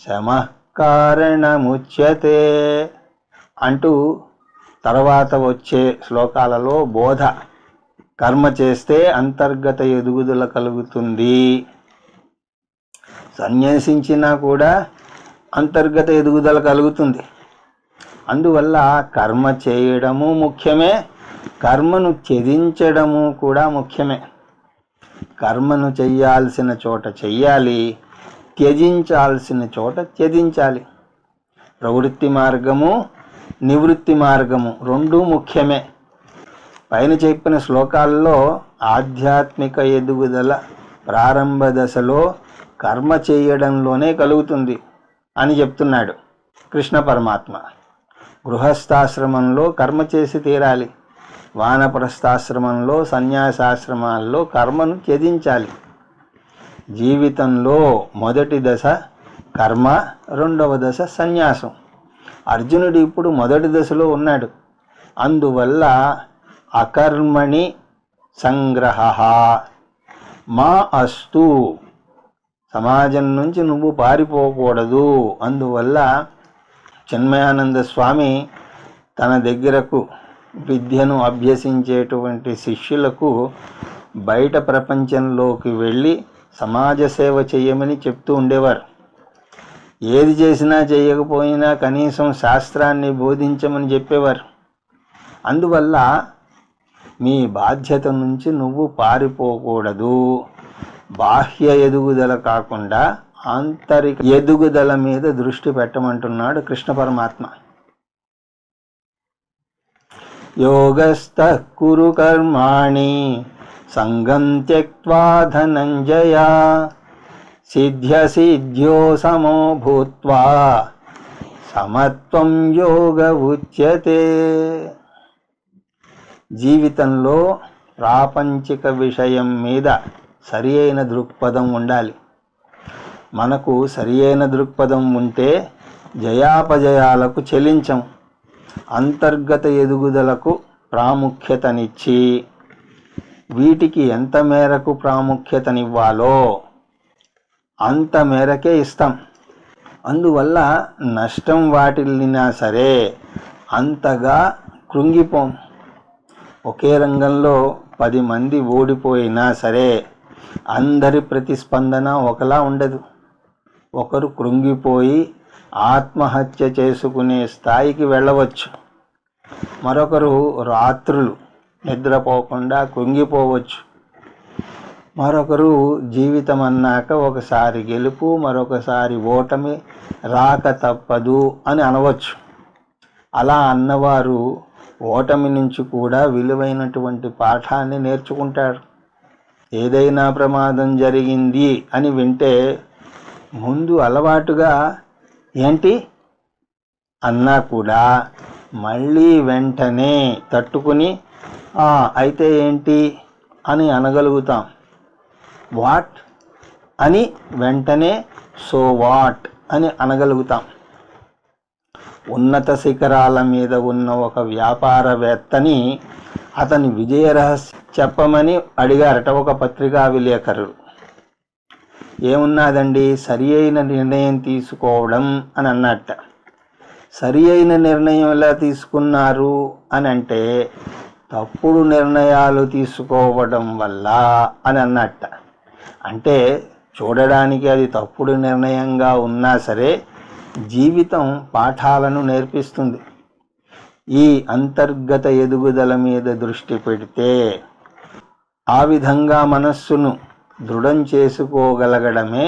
శమః కారణముచ్యతే అంటూ తర్వాత వచ్చే శ్లోకాలలో బోధ. కర్మ చేస్తే అంతర్గత ఎదుగుదల కలుగుతుంది. సన్యాసించినా కూడా అంతర్గత ఎదుగుదల కలుగుతుంది. అందువల్ల కర్మ చేయడము ముఖ్యమే, కర్మను త్యజించడము కూడా ముఖ్యమే. కర్మను చెయ్యాల్సిన చోట చెయ్యాలి, త్యజించాల్సిన చోట త్యజించాలి. ప్రవృత్తి మార్గము, నివృత్తి మార్గము రెండూ ముఖ్యమే. పైన చెప్పిన శ్లోకాల్లో ఆధ్యాత్మిక ఎదుగుదల ప్రారంభ దశలో కర్మ చేయడంలోనే కలుగుతుంది అని చెప్తున్నాడు కృష్ణ పరమాత్మ. గృహస్థాశ్రమంలో కర్మ చేసి తీరాలి. వానప్రస్థాశ్రమంలో, సన్యాసాశ్రమాల్లో కర్మను త్యజించాలి. జీవితంలో మొదటి దశ కర్మ, రెండవ దశ సన్యాసం. అర్జునుడు ఇప్పుడు మొదటి దశలో ఉన్నాడు. అందువల్ల అకర్మణి సంగ్రహ మా అస్తు, సమాజం నుంచి నువ్వు పారిపోకూడదు. అందువల్ల చిన్మయానంద స్వామి తన దగ్గరకు విద్యను అభ్యసించేటువంటి శిష్యులకు బయట ప్రపంచంలోకి వెళ్ళి సమాజ సేవ చేయమని చెప్తూ ఉండేవారు. ఏది చేసినా చేయకపోయినా కనీసం శాస్త్రాన్ని బోధించమని చెప్పేవారు. అందువల్ల మీ బాధ్యత నుంచి నువ్వు పారిపోకూడదు. బాహ్య ఎదుగుదల కాకుండా ఆంతరిక ఎదుగుదల మీద దృష్టి పెట్టమంటున్నాడు కృష్ణ పరమాత్మ. యోగస్థః కురు కర్మాణి సంగం త్యక్త్వా ధనంజయ సిద్ధ్యసిద్ధ్యో సమో భూత్వా సమత్వం యోగ ఉచ్యతే. జీవితంలో ప్రాపంచిక విషయం మీద సరి అయిన దృక్పథం ఉండాలి. మనకు సరి అయిన దృక్పథం ఉంటే జయాపజయాలకు చెలించం. అంతర్గత ఎదుగుదలకు ప్రాముఖ్యతనిచ్చి వీటికి ఎంత మేరకు ప్రాముఖ్యతనివ్వాలో అంత మేరకే ఇస్తాం. అందువల్ల నష్టం వాటిల్లినా సరే అంతగా కృంగిపోం. ఒకే రంగంలో 10 మంది ఓడిపోయినా సరే అందరి ప్రతిస్పందన ఒకలా ఉండదు. ఒకరు కృంగిపోయి ఆత్మహత్య చేసుకునే స్థాయికి వెళ్ళవచ్చు. మరొకరు రాత్రులు నిద్రపోకుండా కృంగిపోవచ్చు. మరొకరు జీవితం అన్నాక ఒకసారి గెలుపు మరొకసారి ఓటమి రాక తప్పదు అని అనవచ్చు. అలా అన్నవారు ఓటమి నుంచి కూడా విలువైనటువంటి పాఠాన్ని నేర్చుకుంటారు. ఏదైనా ప్రమాదం జరిగింది అని వింటే ముందు అలవాటుగా ఏంటి అన్నా కూడా మళ్ళీ వెంటనే తట్టుకుని అయితే ఏంటి అని అనగలుగుతాం. వాట్ అని వెంటనే సో వాట్ అని అనగలుగుతాం. ఉన్నత శిఖరాల మీద ఉన్న ఒక వ్యాపారవేత్తని అతని విజయ రహస్యం చెప్పమని అడిగారట ఒక పత్రికా విలేకరుడు. ఏమున్నదండి, సరి అయిన నిర్ణయం తీసుకోవడం అని అన్నట్ట. సరి అయిన నిర్ణయం ఎలా తీసుకున్నారు అని అంటే తప్పుడు నిర్ణయాలు తీసుకోవడం వల్ల అని అన్నట్ట. అంటే చూడడానికి అది తప్పుడు నిర్ణయంగా ఉన్నా సరే జీవితం పాఠాలను నేర్పిస్తుంది. ఈ అంతర్గత ఎదుగుదల మీద దృష్టి పెడితే ఆ విధంగా మనస్సును దృఢం చేసుకోగలగడమే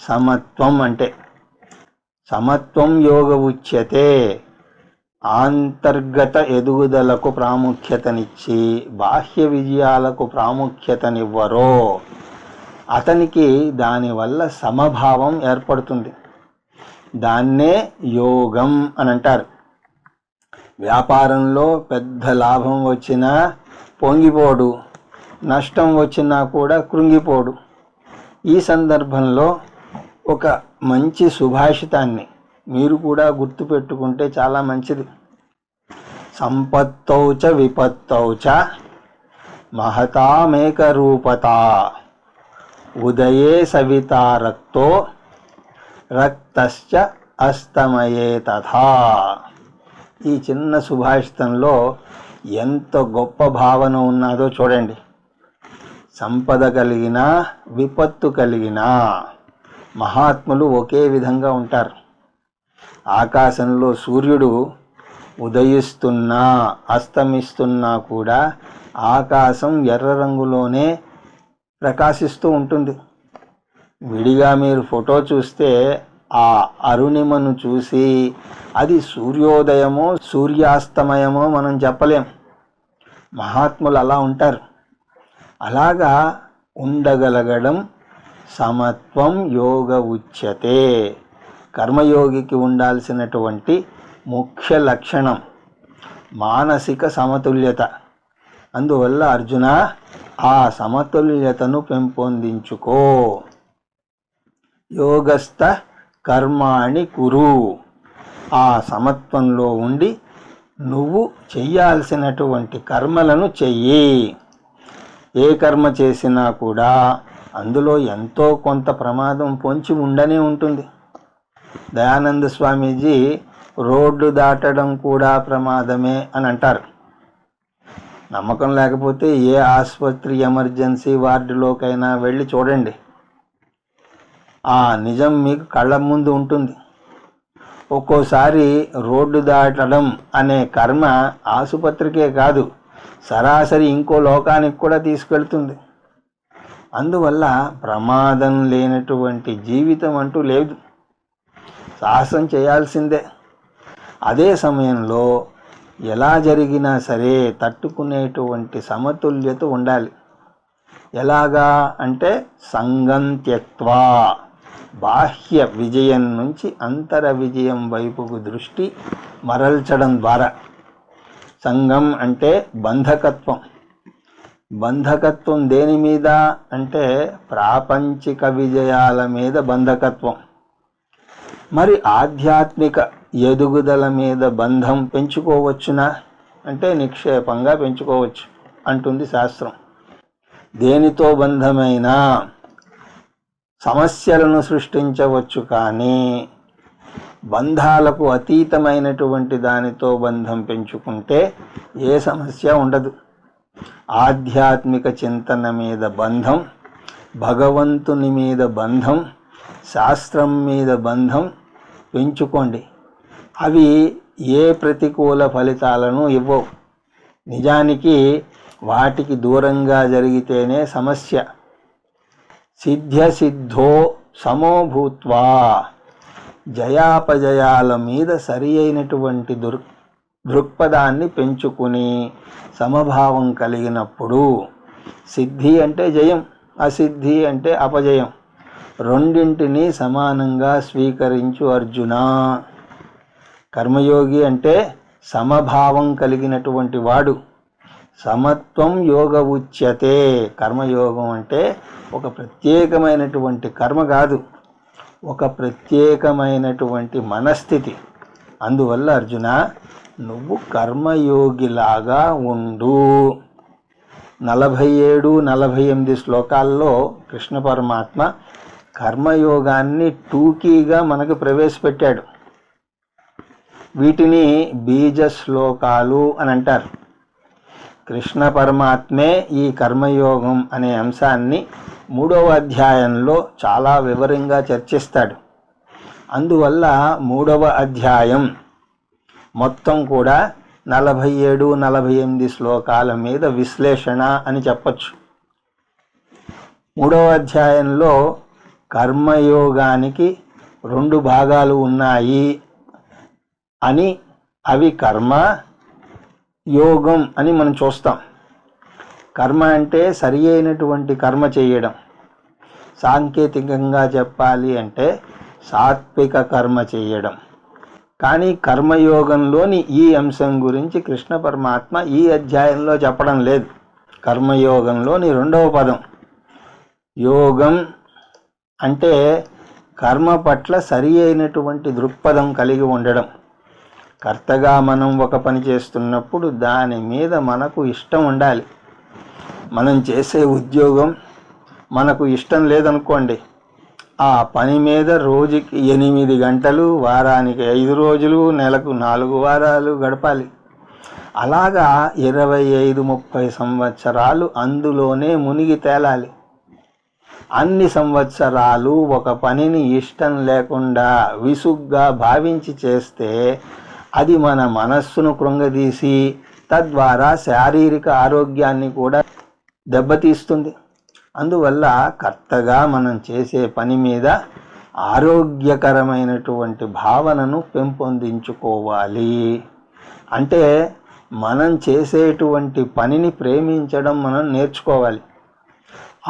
సమత్వం. అంటే సమత్వం యోగ ఉచ్యతే. అంతర్గత ఎదుగుదలకు ప్రాముఖ్యతనిచ్చి బాహ్య విజయాలకు ప్రాముఖ్యతనివ్వరో అతనికి దానివల్ల సమభావం ఏర్పడుతుంది. దాన్నే యోగం అని అంటారు. వ్యాపారంలో పెద్ద లాభం వచ్చినా పొంగిపోడు, నష్టం వచ్చినా కూడా కృంగిపోడు. ఈ సందర్భంలో ఒక మంచి సుభాషితాన్ని మీరు కూడా గుర్తుపెట్టుకుంటే చాలా మంచిది. సంపత్తౌ చ విపత్తౌ చ మహతామేక రూపతా ఉదయే సవితా రక్తో రక్తశ్చ అస్తమయే తథా. ఈ చిన్న సుభాషితంలో ఎంత గొప్ప భావన ఉన్నదో చూడండి. సంపద కలిగినా విపత్తు కలిగినా మహాత్ములు ఒకే విధంగా ఉంటారు. ఆకాశంలో సూర్యుడు ఉదయిస్తున్నా అస్తమిస్తున్నా కూడా ఆకాశం ఎర్ర రంగులోనే ప్రకాశిస్తూ ఉంటుంది. విడిగా మీరు ఫోటో చూస్తే ఆ అరుణిమను చూసి అది సూర్యోదయమో సూర్యాస్తమయమో మనం చెప్పలేం. మహాత్ములు అలా ఉంటారు. అలాగా ఉండగలగడం సమత్వం యోగ ఉచ్యతే. కర్మయోగికి ఉండాల్సినటువంటి ముఖ్య లక్షణం మానసిక సమతుల్యత. అందువల్ల అర్జున ఆ సమతుల్యతను పెంపొందించుకో. యోగస్థ కర్మాణి కురు. ఆ సమత్వంలో ఉండి నువ్వు చెయ్యాల్సినటువంటి కర్మలను చెయ్యి. ఏ కర్మ చేసినా కూడా అందులో ఎంతో కొంత ప్రమాదం పొంచి ఉండనే ఉంటుంది. దయానంద స్వామీజీ రోడ్డు దాటడం కూడా ప్రమాదమే అని అంటారు. నమ్మకం లేకపోతే ఏ ఆసుపత్రి ఎమర్జెన్సీ వార్డులోకైనా వెళ్ళి చూడండి, ఆ నిజం మీకు కళ్ళ ముందు ఉంటుంది. ఒక్కోసారి రోడ్డు దాటడం అనే కర్మ ఆసుపత్రికే కాదు, సరాసరి ఇంకో లోకానికి కూడా తీసుకెళ్తుంది. అందువల్ల ప్రమాదం లేనటువంటి జీవితం అంటూ లేదు, సాహసం చేయాల్సిందే. అదే సమయంలో ఎలా జరిగినా సరే తట్టుకునేటువంటి సమతుల్యత ఉండాలి. ఎలాగా అంటే సంగం త్యక్త్వా, బాహ్య విజయం నుంచి అంతర విజయం వైపుకు దృష్టి మరల్చడం ద్వారా. సంగం అంటే బంధకత్వం. బంధకత్వం దేని మీద అంటే ప్రాపంచిక విజయాల మీద బంధకత్వం. మరి ఆధ్యాత్మిక ఎదుగుదల మీద బంధం పెంచుకోవచ్చునా అంటే నిక్షేపంగా పెంచుకోవచ్చు అంటుంది శాస్త్రం. దేనితో బంధమైనా సమస్యలను సృష్టించవచ్చు, కానీ బంధాలకు అతీతమైనటువంటి దానితో బంధం పెంచుకుంటే ఏ సమస్య ఉండదు. ఆధ్యాత్మిక చింతన మీద బంధం, భగవంతుని మీద బంధం, శాస్త్రం మీద బంధం పెంచుకోండి. అవి ఏ ప్రతికూల ఫలితాలను ఇవ్వవు. నిజానికి వాటికి దూరంగా జరిగితేనే సమస్య. సిద్ధ్యసిద్ధో సమోభూత్వా, జయాపజయాల మీద సరి అయినటువంటి దృక్పథాన్ని పెంచుకుని సమభావం కలిగినప్పుడు, సిద్ధి అంటే జయం, అసిద్ధి అంటే అపజయం, రెండింటినీ సమానంగా స్వీకరించు అర్జున. కర్మయోగి అంటే సమభావం కలిగినటువంటి వాడు. సమత్వం యోగ ఉచ్యతే. కర్మయోగం అంటే ఒక ప్రత్యేకమైనటువంటి కర్మ కాదు, ఒక ప్రత్యేకమైనటువంటి మనస్థితి. అందువల్ల అర్జున, నువ్వు కర్మయోగిలాగా ఉండు. 47-48 శ్లోకాల్లో కృష్ణ పరమాత్మ కర్మయోగాన్ని టూకీగా మనకు ప్రవేశపెట్టాడు. వీటిని బీజ శ్లోకాలు అని అంటారు. కృష్ణ పరమాత్మే ఈ కర్మయోగం అనే అంశాన్ని 3వ అధ్యాయంలో చాలా వివరంగా చర్చిస్తాడు. అందువల్ల 3వ అధ్యాయం మొత్తం కూడా 47-48 శ్లోకాల మీద విశ్లేషణ అని చెప్పచ్చు. 3వ అధ్యాయంలో కర్మయోగానికి 2 భాగాలు ఉన్నాయి అని, అవి కర్మ, యోగం అని మనం చూస్తాం. కర్మ అంటే సరి అయినటువంటి కర్మ చేయడం. సాంకేతికంగా చెప్పాలి అంటే సాత్విక కర్మ చేయడం. కానీ కర్మయోగంలోని ఈ అంశం గురించి కృష్ణ పరమాత్మ ఈ అధ్యాయంలో చెప్పడం లేదు. కర్మయోగంలోని 2వ పదం యోగం అంటే కర్మ పట్ల సరి అయినటువంటి దృక్పథం కలిగి ఉండడం. కర్తగా మనం ఒక పని చేస్తున్నప్పుడు దాని మీద మనకు ఇష్టం ఉండాలి. మనం చేసే ఉద్యోగం మనకు ఇష్టం లేదనుకోండి, ఆ పని మీద రోజుకి 8 గంటలు, వారానికి 5 రోజులు, నెలకు 4 వారాలు గడపాలి. అలాగా 25-30 సంవత్సరాలు అందులోనే మునిగి తేలాలి. అన్ని సంవత్సరాలు ఒక పనిని ఇష్టం లేకుండా విసుగ్గా భావించి చేస్తే అది మన మనస్సును కృంగదీసి తద్వారా శారీరక ఆరోగ్యాన్ని కూడా దెబ్బతీస్తుంది. అందువల్ల కర్తగా మనం చేసే పని మీద ఆరోగ్యకరమైనటువంటి భావనను పెంపొందించుకోవాలి. అంటే మనం చేసేటువంటి పనిని ప్రేమించడం మనం నేర్చుకోవాలి.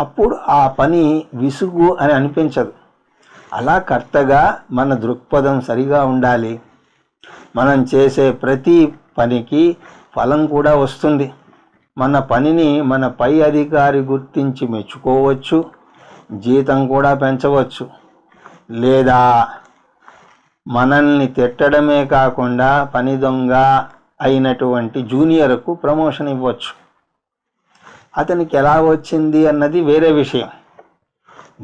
అప్పుడు ఆ పని విసుగు అని అనిపించదు. అలా కర్తగా మన దృక్పథం సరిగా ఉండాలి. మనం చేసే ప్రతి పనికి ఫలం కూడా వస్తుంది. మన పనిని మన పై అధికారి గుర్తించి మెచ్చుకోవచ్చు, జీతం కూడా పెంచవచ్చు. లేదా మనల్ని తిట్టడమే కాకుండా పని దొంగ అయినటువంటి జూనియర్కు ప్రమోషన్ ఇవ్వచ్చు. అతనికి ఎలా వచ్చింది అన్నది వేరే విషయం.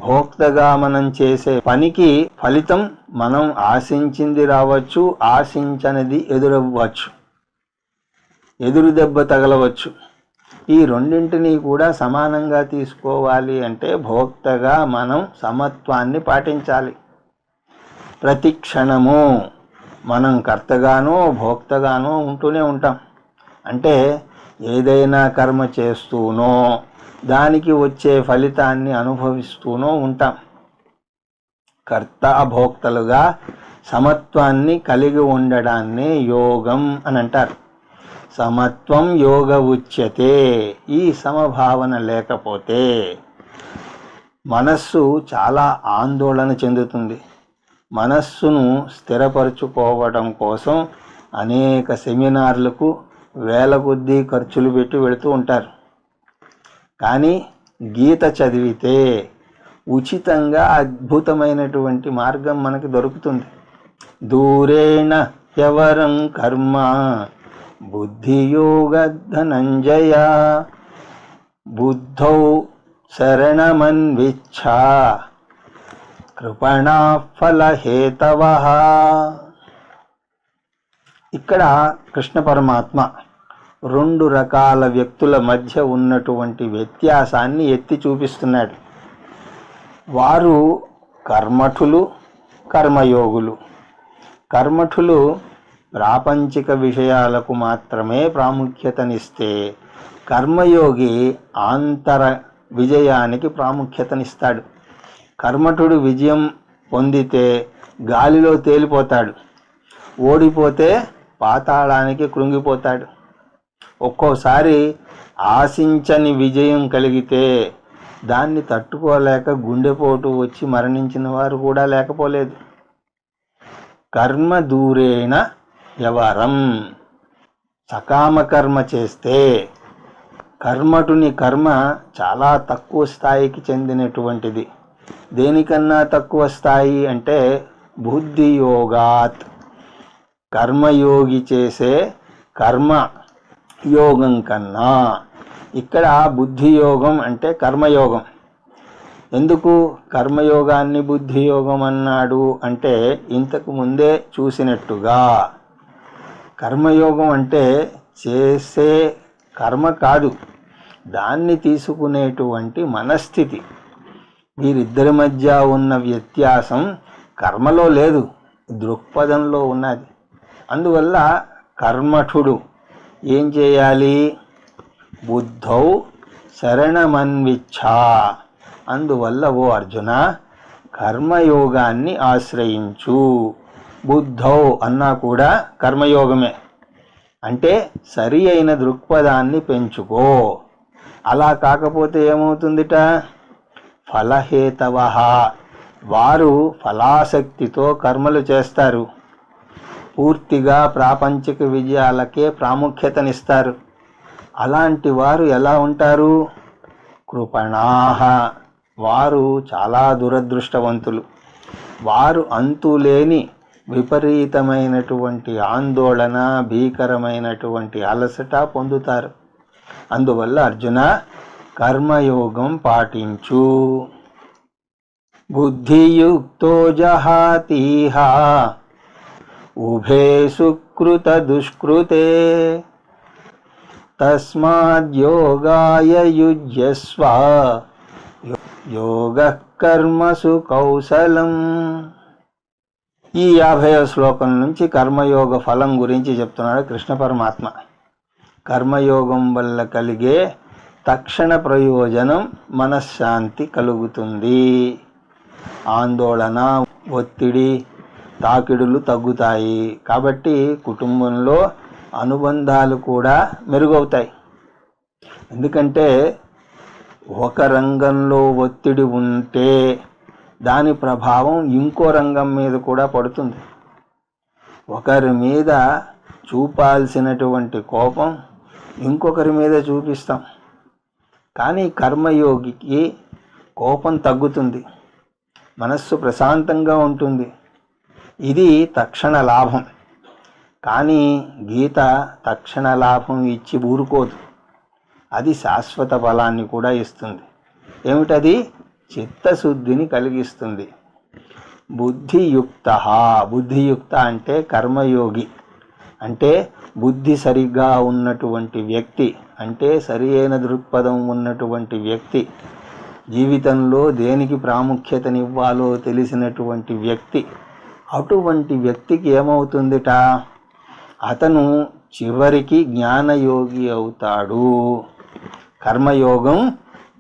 భోక్తగా మనం చేసే పనికి ఫలితం మనం ఆశించింది రావచ్చు, ఆశించనిది ఎదురవ్వచ్చు, ఎదురు దెబ్బ తగలవచ్చు. ఈ రెండింటినీ కూడా సమానంగా తీసుకోవాలి అంటే భోక్తగా మనం సమత్వాన్ని పాటించాలి. ప్రతి క్షణము మనం కర్తగానో భోక్తగానో ఉంటూనే ఉంటాం. అంటే ఏదైనా కర్మ చేస్తూనో దానికి వచ్చే ఫలితాన్ని అనుభవిస్తూనో ఉంటాం. కర్త భోక్తలుగా సమత్వాన్ని కలిగి ఉండడాన్నే యోగం అని అంటారు. సమత్వం యోగ ఉచ్యతే. ఈ సమభావన లేకపోతే మనస్సు చాలా ఆందోళన చెందుతుంది. మనస్సును స్థిరపరచుకోవడం కోసం అనేక సెమినార్లకు వేల కొద్దీ ఖర్చులు పెట్టి వెళుతూ ఉంటారు. కానీ గీత చదివితే ఉచితంగా అద్భుతమైనటువంటి మార్గం మనకి దొరుకుతుంది. దూరేణ ఎవరం కర్మ బుద్ధియోగ ధనంజయ బుద్ధౌ శరణమన్విచ్ఛ కృపణా ఫలహేతవః. ఇక్కడ కృష్ణ పరమాత్మ రెండు రకాల వ్యక్తుల మధ్య ఉన్నటువంటి వ్యత్యాసాన్ని ఎత్తి చూపిస్తున్నాడు. వారు కర్మఠులు, కర్మయోగులు. కర్మఠులు ప్రాపంచిక విషయాలకు మాత్రమే ప్రాముఖ్యతనిస్తే, కర్మయోగి ఆంతర విజయానికి ప్రాముఖ్యతనిస్తాడు. కర్మఠుడు విజయం పొందితే గాలిలో తేలిపోతాడు, ఓడిపోతే పాతాళానికి కృంగిపోతాడు. ఒక్కోసారి ఆశించని విజయం కలిగితే దాన్ని తట్టుకోలేక గుండెపోటు వచ్చి మరణించిన వారు కూడా లేకపోలేదు. కర్మ దూరేణ ఎవరం. సకామ కర్మ చేస్తే కర్మటుని కర్మ చాలా తక్కువ స్థాయికి చెందినటువంటిది. దేనికన్నా తక్కువ స్థాయి అంటే బుద్ధియోగాత్. కర్మయోగి చేసే కర్మ యోగం కన్నా ఇక్కడ బుద్ధియోగం అంటే కర్మయోగం. ఎందుకు కర్మయోగాన్ని బుద్ధియోగం అన్నాడు అంటే ఇంతకు ముందే చూసినట్టుగా కర్మయోగం అంటే చేసే కర్మ కాదు, దాన్ని తీసుకునేటువంటి మనస్థితి. వీరిద్దరి మధ్య ఉన్న వ్యత్యాసం కర్మలో లేదు, దృక్పథంలో ఉన్నది. అందువల్ల కర్మఠుడు ఏం చేయాలి? బుద్ధౌ శరణమన్విచ్ఛ. అందువల్ల ఓ అర్జున, కర్మయోగాన్ని ఆశ్రయించు. బుద్ధౌ అన్నా కూడా కర్మయోగమే. అంటే సరి అయిన దృక్పథాన్ని పెంచుకో. అలా కాకపోతే ఏమవుతుందిట? ఫలహేతవః. వారు ఫలాసక్తితో కర్మలు చేస్తారు, పూర్తిగా ప్రాపంచిక విజయాలకే ప్రాముఖ్యతనిస్తారు. అలాంటి వారు ఎలా ఉంటారు? కృపణాః. వారు చాలా దురదృష్టవంతులు. వారు అంతులేని విపరీతమైనటువంటి ఆందోళన, భీకరమైనటువంటి అలసట పొందుతారు. అందువల్ల అర్జున, కర్మయోగం పాటించు. బుద్ధియుక్తో జహాతీహ ఉభే సుకృత దుష్కృతే తస్మాద్యోగాయ యుజ్యస్వ యోగః కర్మసు కౌశలం. ఈ 50వ శ్లోకం నుంచి కర్మయోగ ఫలం గురించి చెప్తున్నాడు కృష్ణ పరమాత్మ. కర్మయోగం వల్ల కలిగే తక్షణ ప్రయోజనం మనశ్శాంతి కలుగుతుంది. ఆందోళన, ఒత్తిడి, తాకిడులు తగ్గుతాయి. కాబట్టి కుటుంబంలో అనుబంధాలు కూడా మెరుగవుతాయి. ఎందుకంటే ఒక రంగంలో ఒత్తిడి ఉంటే దాని ప్రభావం ఇంకో రంగం మీద కూడా పడుతుంది. ఒకరి మీద చూపాల్సినటువంటి కోపం ఇంకొకరి మీద చూపిస్తాం. కానీ కర్మయోగికి కోపం తగ్గుతుంది, మనస్సు ప్రశాంతంగా ఉంటుంది. ఇది తక్షణ లాభం. కానీ గీత తక్షణ లాభం ఇచ్చి ఊరుకోదు. అది శాశ్వత ఫలాన్ని కూడా ఇస్తుంది. ఏమిటది? చిత్తశుద్ధిని కలిగిస్తుంది. బుద్ధియుక్త అంటే కర్మయోగి, అంటే బుద్ధి సరిగ్గా ఉన్నటువంటి వ్యక్తి, అంటే సరి అయిన దృక్పథం ఉన్నటువంటి వ్యక్తి, జీవితంలో దేనికి ప్రాముఖ్యతనివ్వాలో తెలిసినటువంటి వ్యక్తి. అటువంటి వ్యక్తికి ఏమవుతుందిట? అతను చివరికి జ్ఞానయోగి అవుతాడు. కర్మయోగం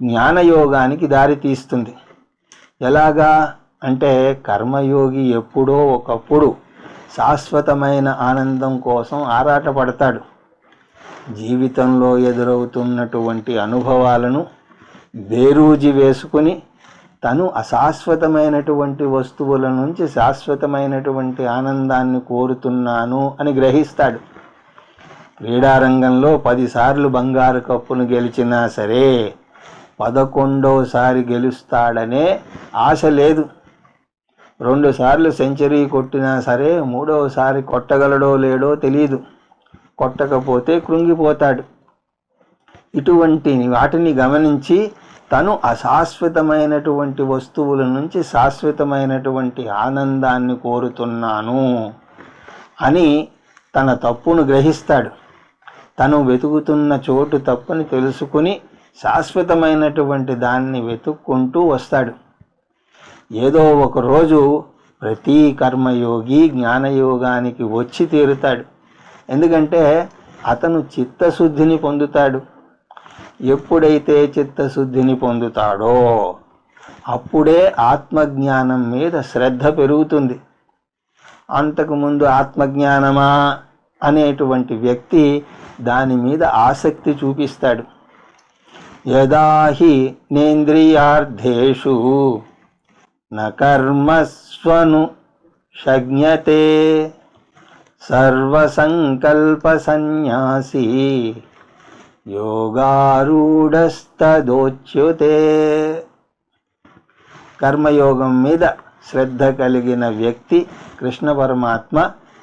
జ్ఞానయోగానికి దారి తీస్తుంది. ఎలాగా అంటే కర్మయోగి ఎప్పుడో ఒకప్పుడు శాశ్వతమైన ఆనందం కోసం ఆరాటపడతాడు. జీవితంలో ఎదురవుతున్నటువంటి అనుభవాలను బేరూజి వేసుకుని తను అశాశ్వతమైనటువంటి వస్తువుల నుంచి శాశ్వతమైనటువంటి ఆనందాన్ని కోరుతున్నాను అని గ్రహిస్తాడు. క్రీడారంగంలో 10 సార్లు బంగారు కప్పును గెలిచినా సరే 11వసారి గెలుస్తాడనే ఆశ లేదు. 2 సార్లు సెంచరీ కొట్టినా సరే 3వసారి కొట్టగలడో లేడో తెలియదు. కొట్టకపోతే కృంగిపోతాడు. ఇటువంటి వాటిని గమనించి తను అశాశ్వతమైనటువంటి వస్తువుల నుంచి శాశ్వతమైనటువంటి ఆనందాన్ని కోరుతున్నాను అని తన తప్పును గ్రహిస్తాడు. తను వెతుకుతున్న చోటు తప్పని తెలుసుకుని శాశ్వతమైనటువంటి దాన్ని వెతుక్కుంటూ వస్తాడు. ఏదో ఒకరోజు ప్రతి కర్మయోగి జ్ఞానయోగానికి వచ్చి తీరుతాడు. ఎందుకంటే అతను చిత్తశుద్ధిని పొందుతాడు. ఎప్పుడైతే చిత్తశుద్ధిని పొందుతాడో అప్పుడే ఆత్మజ్ఞానం మీద శ్రద్ధ పెరుగుతుంది. అంతకుముందు ఆత్మజ్ఞానమా అనేటువంటి వ్యక్తి దాని మీద ఆసక్తి చూపిస్తాడు. యదాహి నేంద్రియార్థేషు న కర్మస్వను షజ్ఞతే సర్వసంకల్ప సన్యాసి యోగారూఢస్తదోచ్యుతే. కర్మయోగం మీద శ్రద్ధ కలిగిన వ్యక్తి కృష్ణ పరమాత్మ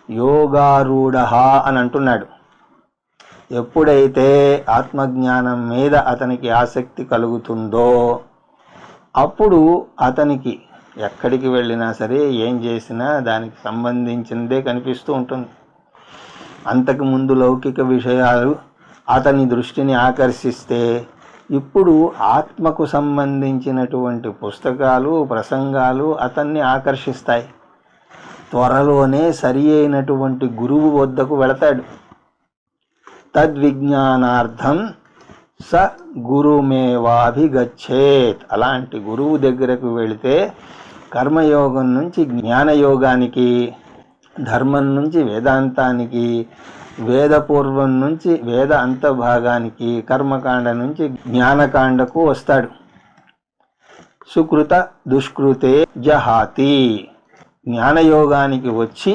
యోగారూఢ అని అంటున్నాడు. ఎప్పుడైతే ఆత్మజ్ఞానం మీద అతనికి ఆసక్తి కలుగుతుందో అప్పుడు అతనికి ఎక్కడికి వెళ్ళినా సరే ఏం చేసినా దానికి సంబంధించిందే కనిపిస్తూ ఉంటుంది. అంతకుముందు లౌకిక విషయాలు అతని దృష్టిని ఆకర్షిస్తే ఇప్పుడు ఆత్మకు సంబంధించినటువంటి పుస్తకాలు ప్రసంగాలు అతన్ని ఆకర్షిస్తాయి. త్వరలోనే సరి అయినటువంటి గురువు వద్దకు వెళతాడు. తద్విజ్ఞానార్థం స గురుమేవాభిగచ్చేత్. అలాంటి గురువు దగ్గరకు వెళితే కర్మయోగం నుంచి జ్ఞానయోగానికి, ధర్మం నుంచి వేదాంతానికి, వేదపూర్వం నుంచి వేద అంతభాగానికి, కర్మకాండ నుంచి జ్ఞానకాండకు వస్తాడు. సుకృత దుష్కృతే జహాతి. జ్ఞానయోగానికి వచ్చి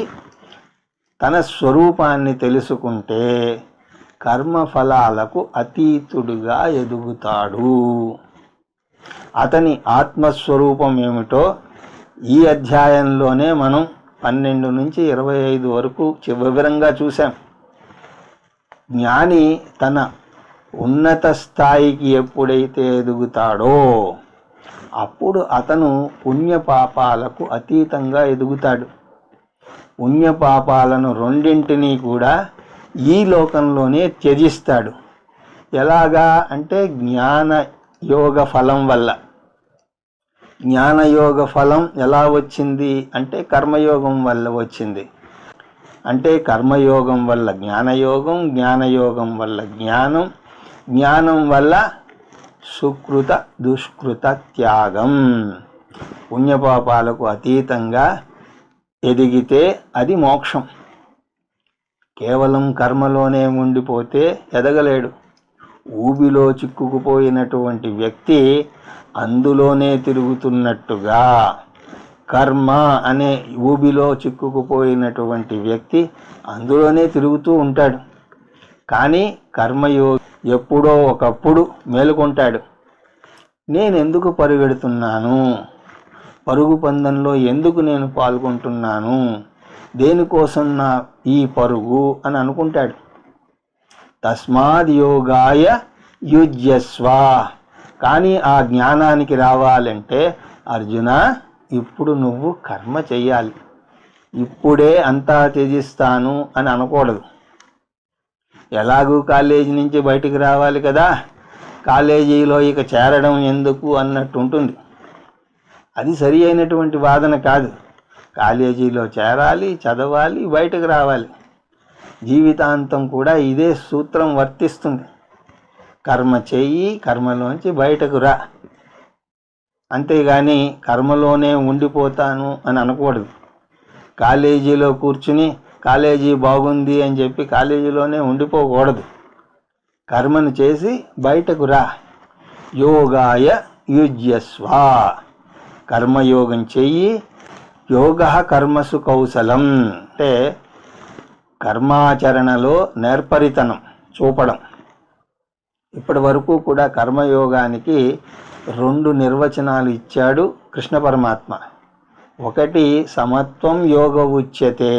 తన స్వరూపాన్ని తెలుసుకుంటే కర్మఫలాలకు అతీతుడుగా ఎదుగుతాడు. అతని ఆత్మస్వరూపం ఏమిటో ఈ అధ్యాయంలోనే మనం 12 నుంచి 25 వరకు వివరంగా చూసాం. జ్ఞాని తన ఉన్నత స్థాయికి ఎప్పుడైతే ఎదుగుతాడో అప్పుడు అతను పుణ్యపాపాలకు అతీతంగా ఎదుగుతాడు. పుణ్యపాపాలను రెండింటినీ కూడా ఈ లోకంలోనే త్యజిస్తాడు. ఎలాగా అంటే జ్ఞానయోగ ఫలం వల్ల. జ్ఞానయోగ ఫలం ఎలా వచ్చింది అంటే కర్మయోగం వల్ల వచ్చింది. అంటే కర్మయోగం వల్ల జ్ఞానయోగం, జ్ఞానయోగం వల్ల జ్ఞానం, జ్ఞానం వల్ల సుకృత దుష్కృత త్యాగం. పుణ్యపాపాలకు అతీతంగా ఎదిగితే అది మోక్షం. కేవలం కర్మలోనే ఉండిపోతే ఎదగలేడు. ఊబిలో చిక్కుకుపోయినటువంటి వ్యక్తి అందులోనే తిరుగుతున్నట్టుగా కర్మ అనే ఊబిలో చిక్కుకుపోయినటువంటి వ్యక్తి అందులోనే తిరుగుతూ ఉంటాడు. కానీ కర్మయోగి ఎప్పుడో ఒకప్పుడు మేలుకుంటాడు. నేను ఎందుకు పరిగెడుతున్నాను? పరుగు పందెంలో ఎందుకు నేను పాల్గొంటున్నాను? దేనికోసం నా ఈ పరుగు అని అనుకుంటాడు. తస్మాద్ యోగాయ యుజ్యస్వ. కానీ ఆ జ్ఞానానికి రావాలంటే అర్జున ఇప్పుడు నువ్వు కర్మ చెయ్యాలి, ఇప్పుడే అంతా త్యజిస్తాను అని అనకూడదు. ఎలాగూ కాలేజీ నుంచి బయటికి రావాలి కదా, కాలేజీలో ఇక చేరడం ఎందుకు అన్నట్టు ఉంటుంది. అది సరి అయినటువంటి వాదన కాదు. కాలేజీలో చేరాలి, చదవాలి, బయటకు రావాలి. జీవితాంతం కూడా ఇదే సూత్రం వర్తిస్తుంది. కర్మ చెయ్యి, కర్మలోంచి బయటకు రా. అంతేగాని కర్మలోనే ఉండిపోతాను అని అనకూడదు. కాలేజీలో కూర్చుని కాలేజీ బాగుంది అని చెప్పి కాలేజీలోనే ఉండిపోకూడదు. కర్మను చేసి బయటకు రా. యోగాయ యుజ్యస్వ. కర్మయోగం చెయ్యి. యోగ కర్మసు కౌశలం అంటే కర్మాచరణలో నేర్పరితనం చూపడం. ఇప్పటి వరకు కూడా కర్మయోగానికి 2 నిర్వచనాలు ఇచ్చాడు కృష్ణ పరమాత్మ. ఒకటి సమత్వం యోగ ఉచ్యతే,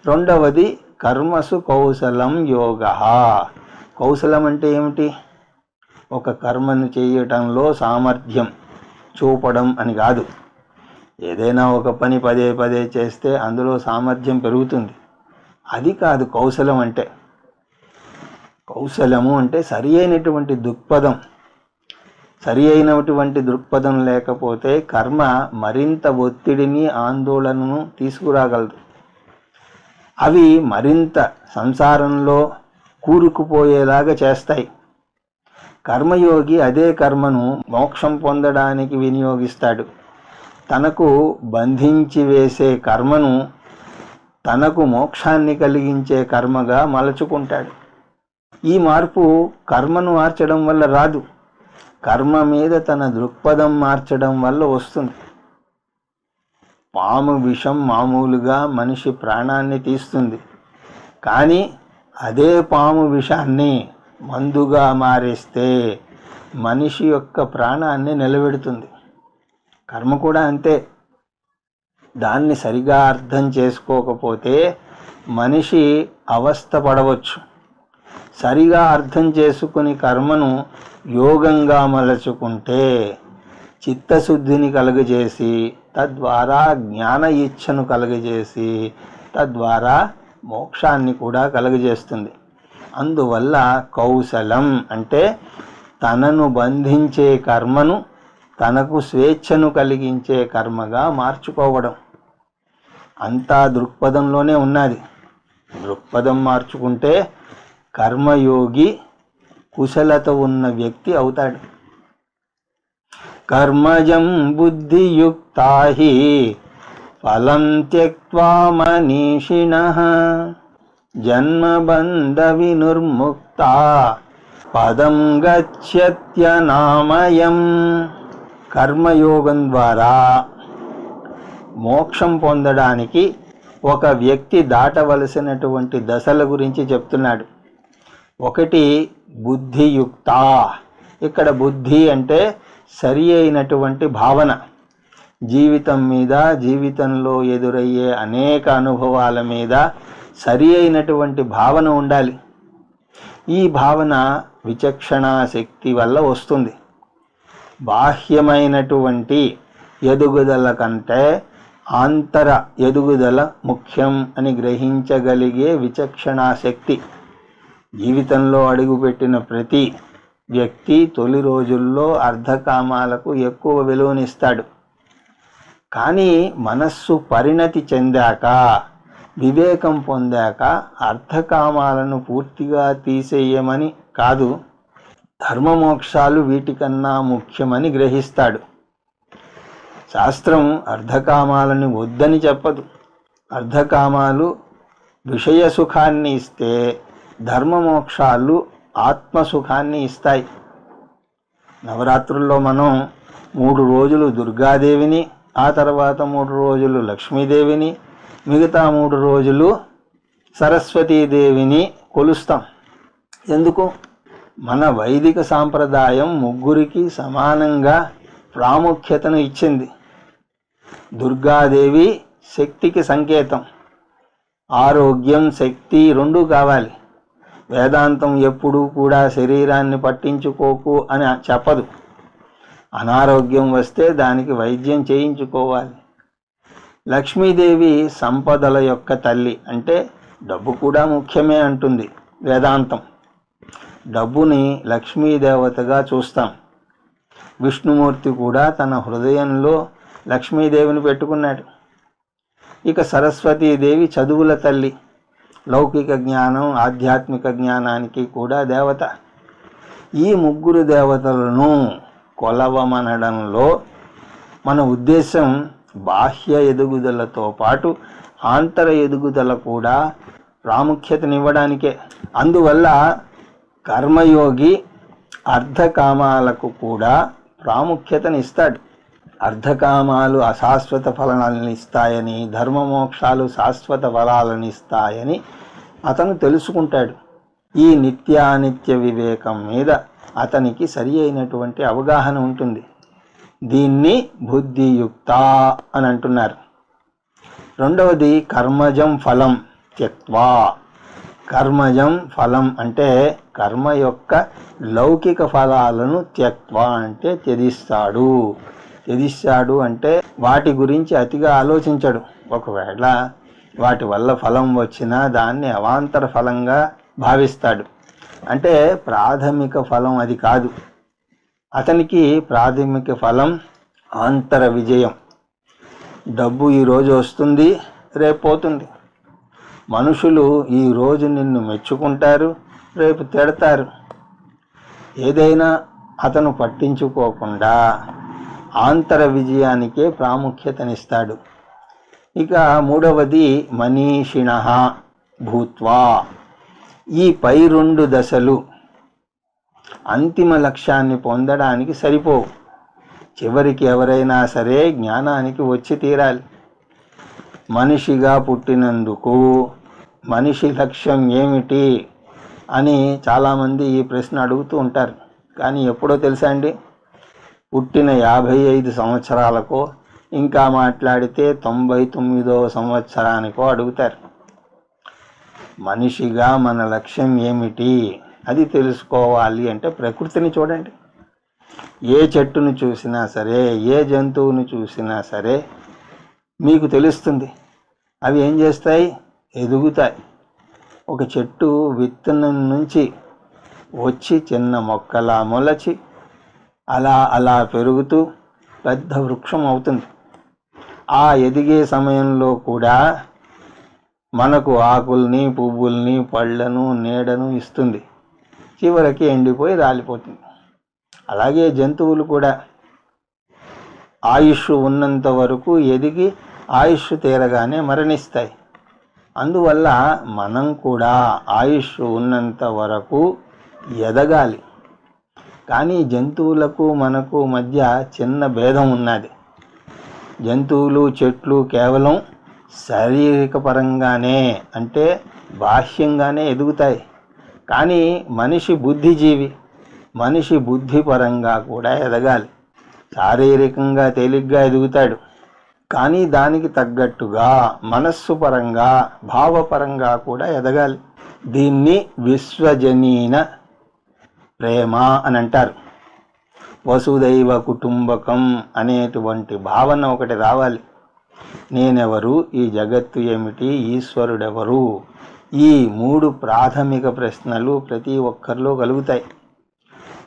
రెండవది కర్మసు కౌశలం యోగ. కౌశలం అంటే ఏమిటి? ఒక కర్మను చేయటంలో సామర్థ్యం చూపడం అని కాదు. ఏదైనా ఒక పని పదే పదే చేస్తే అందులో సామర్థ్యం పెరుగుతుంది, అది కాదు కౌశలం అంటే. కౌశలము అంటే సరి అయినటువంటి దృక్పథం. సరి అయినటువంటి దృక్పథం లేకపోతే కర్మ మరింత ఒత్తిడిని, ఆందోళనను తీసుకురాగలదు. అవి మరింత సంసారంలో కూరుకుపోయేలాగా చేస్తాయి. కర్మయోగి అదే కర్మను మోక్షం పొందడానికి వినియోగిస్తాడు. తనకు బంధించి వేసే కర్మను తనకు మోక్షాన్ని కలిగించే కర్మగా మలచుకుంటాడు. ఈ మార్పు కర్మను మార్చడం వల్ల రాదు, కర్మ మీద తన దృక్పథం మార్చడం వల్ల వస్తుంది. పాము విషం మామూలుగా మనిషి ప్రాణాన్ని తీస్తుంది, కానీ అదే పాము విషాన్ని మందుగా మారేస్తే మనిషి యొక్క ప్రాణాన్ని నిలబెడుతుంది. కర్మ కూడా అంతే. దాన్ని సరిగా అర్థం చేసుకోకపోతే మనిషి అవస్థ పడవచ్చు. సరిగా అర్థం చేసుకుని కర్మను యోగంగా మలచుకుంటే చిత్తశుద్ధిని కలుగజేసి, తద్వారా జ్ఞాన ఇచ్ఛను కలుగజేసి, తద్వారా మోక్షాన్ని కూడా కలుగజేస్తుంది. అందువల్ల కౌశలం అంటే తనను బంధించే కర్మను తనకు స్వేచ్ఛను కలిగించే కర్మగా మార్చుకోవడం. అంతా దృక్పథంలోనే ఉన్నది. దృక్పథం మార్చుకుంటే కర్మయోగి కుశలత ఉన్న వ్యక్తి అవుతాడు. కర్మజం బుద్ధియుక్తా హి ఫలం త్యక్త్వా మనీషిణః జన్మబంధ వినుర్ముక్తా పదం గచ్చత్యనామయం. కర్మయోగం ద్వారా మోక్షం పొందడానికి ఒక వ్యక్తి దాటవలసినటువంటి దశల గురించి చెప్తున్నాడు. ఒకటి బుద్ధియుక్త. ఇక్కడ బుద్ధి అంటే సరి అయినటువంటి భావన. జీవితం మీద, జీవితంలో ఎదురయ్యే అనేక అనుభవాల మీద సరి అయినటువంటి భావన ఉండాలి. ఈ భావన విచక్షణా శక్తి వల్ల వస్తుంది. బాహ్యమైనటువంటి ఎదుగుదల కంటే ఆంతర ఎదుగుదల ముఖ్యం అని గ్రహించగలిగే విచక్షణా శక్తి. జీవితంలో అడుగుపెట్టిన ప్రతి వ్యక్తి తొలి రోజుల్లో అర్ధకామాలకు ఎక్కువ విలువనిస్తాడు. కానీ మనస్సు పరిణతి చెందాక, వివేకం పొందాక అర్ధకామాలను పూర్తిగా తీసేయమని కాదు, ధర్మమోక్షాలు వీటికన్నా ముఖ్యమని గ్రహిస్తాడు. శాస్త్రం అర్ధకామాలను వద్దని చెప్పదు. అర్ధకామాలు విషయ సుఖాన్ని ఇస్తే, ధర్మమోక్షాలు ఆత్మసుఖాన్ని ఇస్తాయి. నవరాత్రుల్లో మనం 3 రోజులు దుర్గాదేవిని, ఆ తర్వాత 3 రోజులు లక్ష్మీదేవిని, మిగతా 3 రోజులు సరస్వతీదేవిని కొలుస్తాం. ఎందుకు? మన వైదిక సాంప్రదాయం ముగ్గురికి సమానంగా ప్రాముఖ్యతను ఇచ్చింది. దుర్గాదేవి శక్తికి సంకేతం. ఆరోగ్యం, శక్తి 2 కావాలి. వేదాంతం ఎప్పుడూ కూడా శరీరాన్ని పట్టించుకోకు అని చెప్పదు. అనారోగ్యం వస్తే దానికి వైద్యం చేయించుకోవాలి. లక్ష్మీదేవి సంపదల యొక్క తల్లి, అంటే డబ్బు కూడా ముఖ్యమే అంటుంది వేదాంతం. డబ్బుని లక్ష్మీదేవతగా చూస్తాం. విష్ణుమూర్తి కూడా తన హృదయంలో లక్ష్మీదేవిని పెట్టుకున్నాడు. ఇక సరస్వతీదేవి చదువుల తల్లి, లౌకిక జ్ఞానం ఆధ్యాత్మిక జ్ఞానానికి కూడా దేవత. ఈ ముగ్గురు దేవతలను కొలవమనడంలో మన ఉద్దేశం బాహ్య ఎదుగుదలతో పాటు ఆంతర ఎదుగుదల కూడా ప్రాముఖ్యతనివ్వడానికే. అందువల్ల కర్మయోగి అర్ధకామాలకు కూడా ప్రాముఖ్యతనిస్తాడు. అర్ధకామాలు అశాశ్వత ఫలాలను ఇస్తాయని, ధర్మమోక్షాలు శాశ్వత ఫలాలను ఇస్తాయని అతను తెలుసుకుంటాడు. ఈ నిత్యానిత్య వివేకం మీద అతనికి సరి అయినటువంటి అవగాహన ఉంటుంది. దీన్ని బుద్ధియుక్త అని అంటున్నారు. రెండవది కర్మజం ఫలం త్యక్వా. కర్మజం ఫలం అంటే కర్మ యొక్క లౌకిక ఫలాలను త్యక్వా అంటే త్యజిస్తాడు అంటే వాటి గురించి అతిగా ఆలోచించడు. ఒకవేళ వాటి వల్ల ఫలం వచ్చినా దాన్ని అవాంతర ఫలంగా భావిస్తాడు. అంటే ప్రాథమిక ఫలం అది కాదు. అతనికి ప్రాథమిక ఫలం ఆంతర విజయం. డబ్బు ఈరోజు వస్తుంది, రేపు పోతుంది. మనుషులు ఈరోజు నిన్ను మెచ్చుకుంటారు, రేపు తిడతారు. ఏదైనా అతను పట్టించుకోకుండా ఆంతర విజయానికే ప్రాముఖ్యతనిస్తాడు. ఇక మూడవది మనీషిణః భూత్వా. ఈ పై రెండు దశలు అంతిమ లక్ష్యాన్ని పొందడానికి సరిపోవు. చివరికి ఎవరైనా సరే జ్ఞానానికి వచ్చి తీరాలి. మనిషిగా పుట్టినందుకు మనిషి లక్ష్యం ఏమిటి అని చాలామంది ఈ ప్రశ్న అడుగుతూ ఉంటారు. కానీ ఎప్పుడో తెలుసా అండి, పుట్టిన 55 సంవత్సరాలకో, ఇంకా మాట్లాడితే 99వ సంవత్సరానికో అడుగుతారు. మనిషిగా మన లక్ష్యం ఏమిటి అది తెలుసుకోవాలి అంటే ప్రకృతిని చూడండి. ఏ చెట్టును చూసినా సరే, ఏ జంతువును చూసినా సరే మీకు తెలుస్తుంది. అవి ఏం చేస్తాయి? ఎదుగుతాయి. ఒక చెట్టు విత్తనం నుంచి వచ్చి చిన్న మొక్కలా మొలచి అలా పెరుగుతూ పెద్ద వృక్షం అవుతుంది. ఆ ఎదిగే సమయంలో కూడా మనకు ఆకుల్ని, పువ్వుల్ని, పళ్ళను, నీడను ఇస్తుంది. చివరికి ఎండిపోయి రాలిపోతుంది. అలాగే జంతువులు కూడా ఆయుష్ ఉన్నంత వరకు ఎదిగి ఆయుష్ తీరగానే మరణిస్తాయి. అందువల్ల మనం కూడా ఆయుష్ ఉన్నంత వరకు ఎదగాలి. కానీ జంతువులకు మనకు మధ్య చిన్న భేదం ఉన్నది. జంతువులు, చెట్లు కేవలం శారీరక పరంగానే, అంటే బాహ్యంగానే ఎదుగుతాయి. కానీ మనిషి బుద్ధిజీవి. మనిషి బుద్ధి పరంగా కూడా ఎదగాలి. శారీరకంగా తేలిగ్గా ఎదుగుతాడు, కానీ దానికి తగ్గట్టుగా మనస్సు పరంగా, భావపరంగా కూడా ఎదగాలి. దీన్ని విశ్వజనీన ప్రేమ అని అంటారు. వసుదైవ కుటుంబకం అనేటువంటి భావన ఒకటి రావాలి. నేనెవరు, ఈ జగత్తు ఏమిటి, ఈశ్వరుడెవరు, ఈ 3 ప్రాథమిక ప్రశ్నలు ప్రతి ఒక్కరిలో కలుగుతాయి.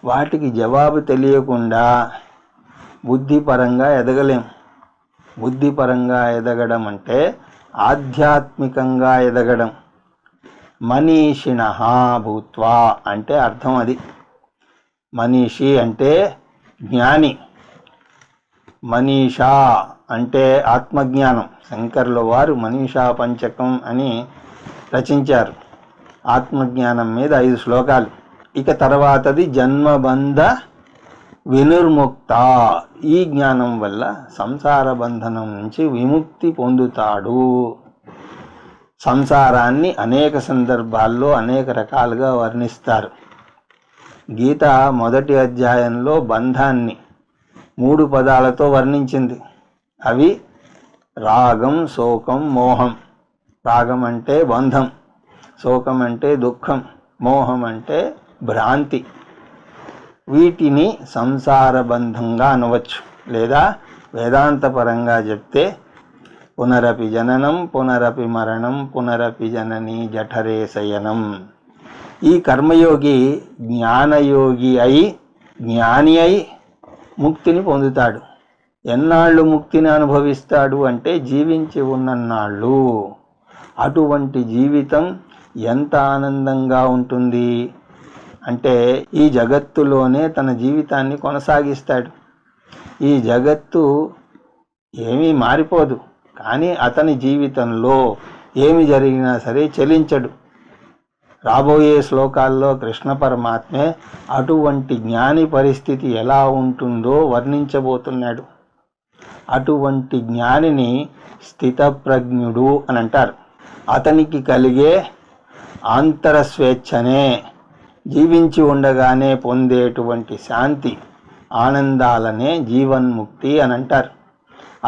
వాటికి జవాబు తెలియకుండా బుద్ధిపరంగా ఎదగలేం. బుద్ధిపరంగా ఎదగడం అంటే ఆధ్యాత్మికంగా ఎదగడం. మనీషిణః భూత్వా అంటే అర్థం అది. మనీషి అంటే జ్ఞాని, మనీషా అంటే ఆత్మజ్ఞానం. శంకరుల వారు మనీషా పంచకం అని రచించారు. ఆత్మజ్ఞానం మీద 5 శ్లోకాలు. ఇక తర్వాతది జన్మబంధ వినిర్ముక్త. ఈ జ్ఞానం వల్ల సంసార బంధనం నుంచి విముక్తి పొందుతాడు. సంసారాన్ని అనేక సందర్భాల్లో అనేక రకాలుగా వర్ణిస్తారు. గీత మొదటి అధ్యాయంలో బంధాన్ని 3 పదాలతో వర్ణించింది. అవి రాగం, శోకం, మోహం. రాగం అంటే బంధం, శోకం అంటే దుఃఖం, మోహం అంటే భ్రాంతి. వీటిని సంసార బంధంగా అనవచ్చు. లేదా వేదాంతపరంగా చెప్తే పునరపి జననం పునరపి మరణం పునరపి జనని జఠరే శయనం. ఈ కర్మయోగి జ్ఞాని అయి ముక్తిని పొందుతాడు. ఎన్నాళ్ళు ముక్తిని అనుభవిస్తాడు అంటే జీవించి ఉన్నన్నాళ్ళు. అటువంటి జీవితం ఎంత ఆనందంగా ఉంటుంది అంటే ఈ జగత్తులోనే తన జీవితాన్ని కొనసాగిస్తాడు. ఈ జగత్తు ఏమీ మారిపోదు, కానీ అతని జీవితంలో ఏమి జరిగినా సరే చలించడు. రాబోయే శ్లోకాల్లో కృష్ణ పరమాత్మే అటువంటి జ్ఞాని పరిస్థితి ఎలా ఉంటుందో వర్ణించబోతున్నాడు. అటువంటి జ్ఞానిని స్థితప్రజ్ఞుడు అని అంటారు. అతనికి కలిగే ఆంతర స్వేచ్ఛనే జీవించి ఉండగానే పొందేటువంటి శాంతి ఆనందాలనే జీవన్ముక్తి అని అంటారు.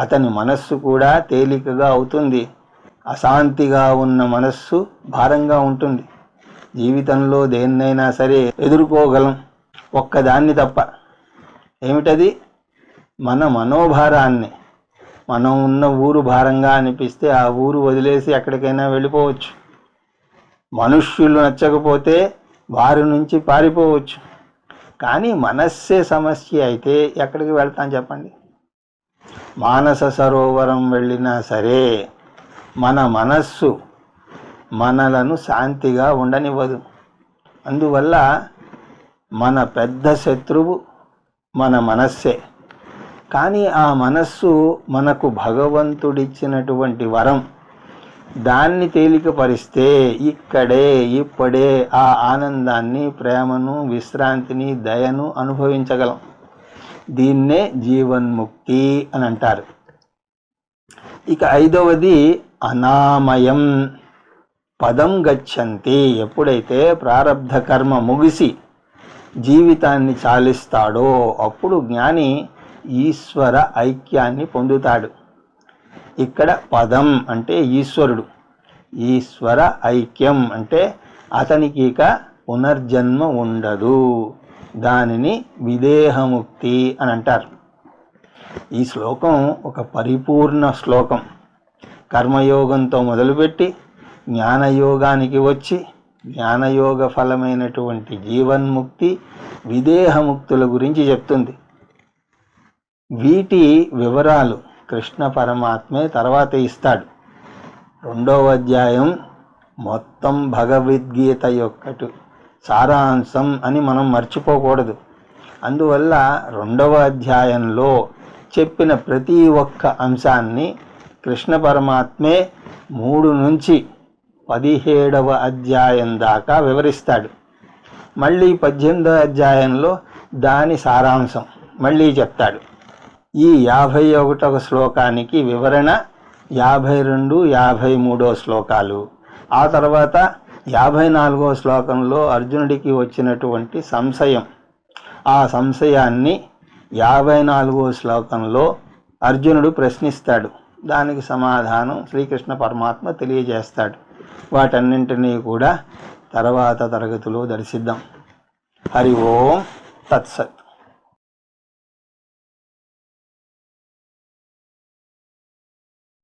అతని మనస్సు కూడా తేలికగా అవుతుంది. అశాంతిగా ఉన్న మనస్సు భారంగా ఉంటుంది. జీవితంలో దేన్నైనా సరే ఎదుర్కోగలం, ఒక్కదాన్ని తప్ప. ఏమిటది? మన మనోభారాన్ని. మనం ఉన్న ఊరు భారంగా అనిపిస్తే ఆ ఊరు వదిలేసి ఎక్కడికైనా వెళ్ళిపోవచ్చు. మనుష్యులు నచ్చకపోతే వారి నుంచి పారిపోవచ్చు. కానీ మనస్సే సమస్య అయితే ఎక్కడికి వెళ్తాం చెప్పండి? మానస సరోవరం వెళ్ళినా సరే మన మనస్సు మనలను శాంతిగా ఉండనివ్వదు. అందువల్ల మన పెద్ద శత్రువు మన మనస్సే. కానీ ఆ మనస్సు మనకు భగవంతుడిచ్చినటువంటి వరం. దాన్ని తేలికపరిస్తే ఇక్కడే ఇప్పుడే ఆ ఆనందాన్ని, ప్రేమను, విశ్రాంతిని, దయను అనుభవించగలం. దీన్నే జీవన్ముక్తి అని అంటారు. ఇక 5వది అనామయం. పదం గచ్చంతి. ఎప్పుడైతే ప్రారబ్ధ కర్మ ముగిసి జీవితాన్ని చాలిస్తాడో అప్పుడు జ్ఞాని ఈశ్వర ఐక్యాన్ని పొందుతాడు. ఇక్కడ పదం అంటే ఈశ్వరుడు. ఈశ్వర ఐక్యం అంటే అతనికి ఇక పునర్జన్మ ఉండదు. దానిని విదేహముక్తి అని అంటారు. ఈ శ్లోకం ఒక పరిపూర్ణ శ్లోకం. కర్మయోగంతో మొదలుపెట్టి జ్ఞానయోగానికి వచ్చి జ్ఞానయోగ ఫలమైనటువంటి జీవన్ముక్తి, విదేహముక్తుల గురించి చెప్తుంది. వీటి వివరాలు కృష్ణ పరమాత్మే తర్వాత ఇస్తాడు. 2వ అధ్యాయం మొత్తం భగవద్గీత యొక్క సారాంశం అని మనం మర్చిపోకూడదు. అందువల్ల 2వ అధ్యాయంలో చెప్పిన ప్రతి ఒక్క అంశాన్ని కృష్ణ పరమాత్మే 3 నుంచి 17వ అధ్యాయం దాకా వివరిస్తాడు. మళ్ళీ 18వ అధ్యాయంలో దాని సారాంశం మళ్ళీ చెప్తాడు. ఈ 51వ శ్లోకానికి వివరణ 52, 53 శ్లోకాలు. ఆ తర్వాత 54వ శ్లోకంలో అర్జునుడికి వచ్చినటువంటి సంశయం. ఆ సంశయాన్ని 54వ శ్లోకంలో అర్జునుడు ప్రశ్నిస్తాడు. దానికి సమాధానం శ్రీకృష్ణ పరమాత్మ తెలియజేస్తాడు. వాటన్నింటినీ కూడా తర్వాత తరగతిలో దర్శిద్దాం. హరి ఓం తత్సత్.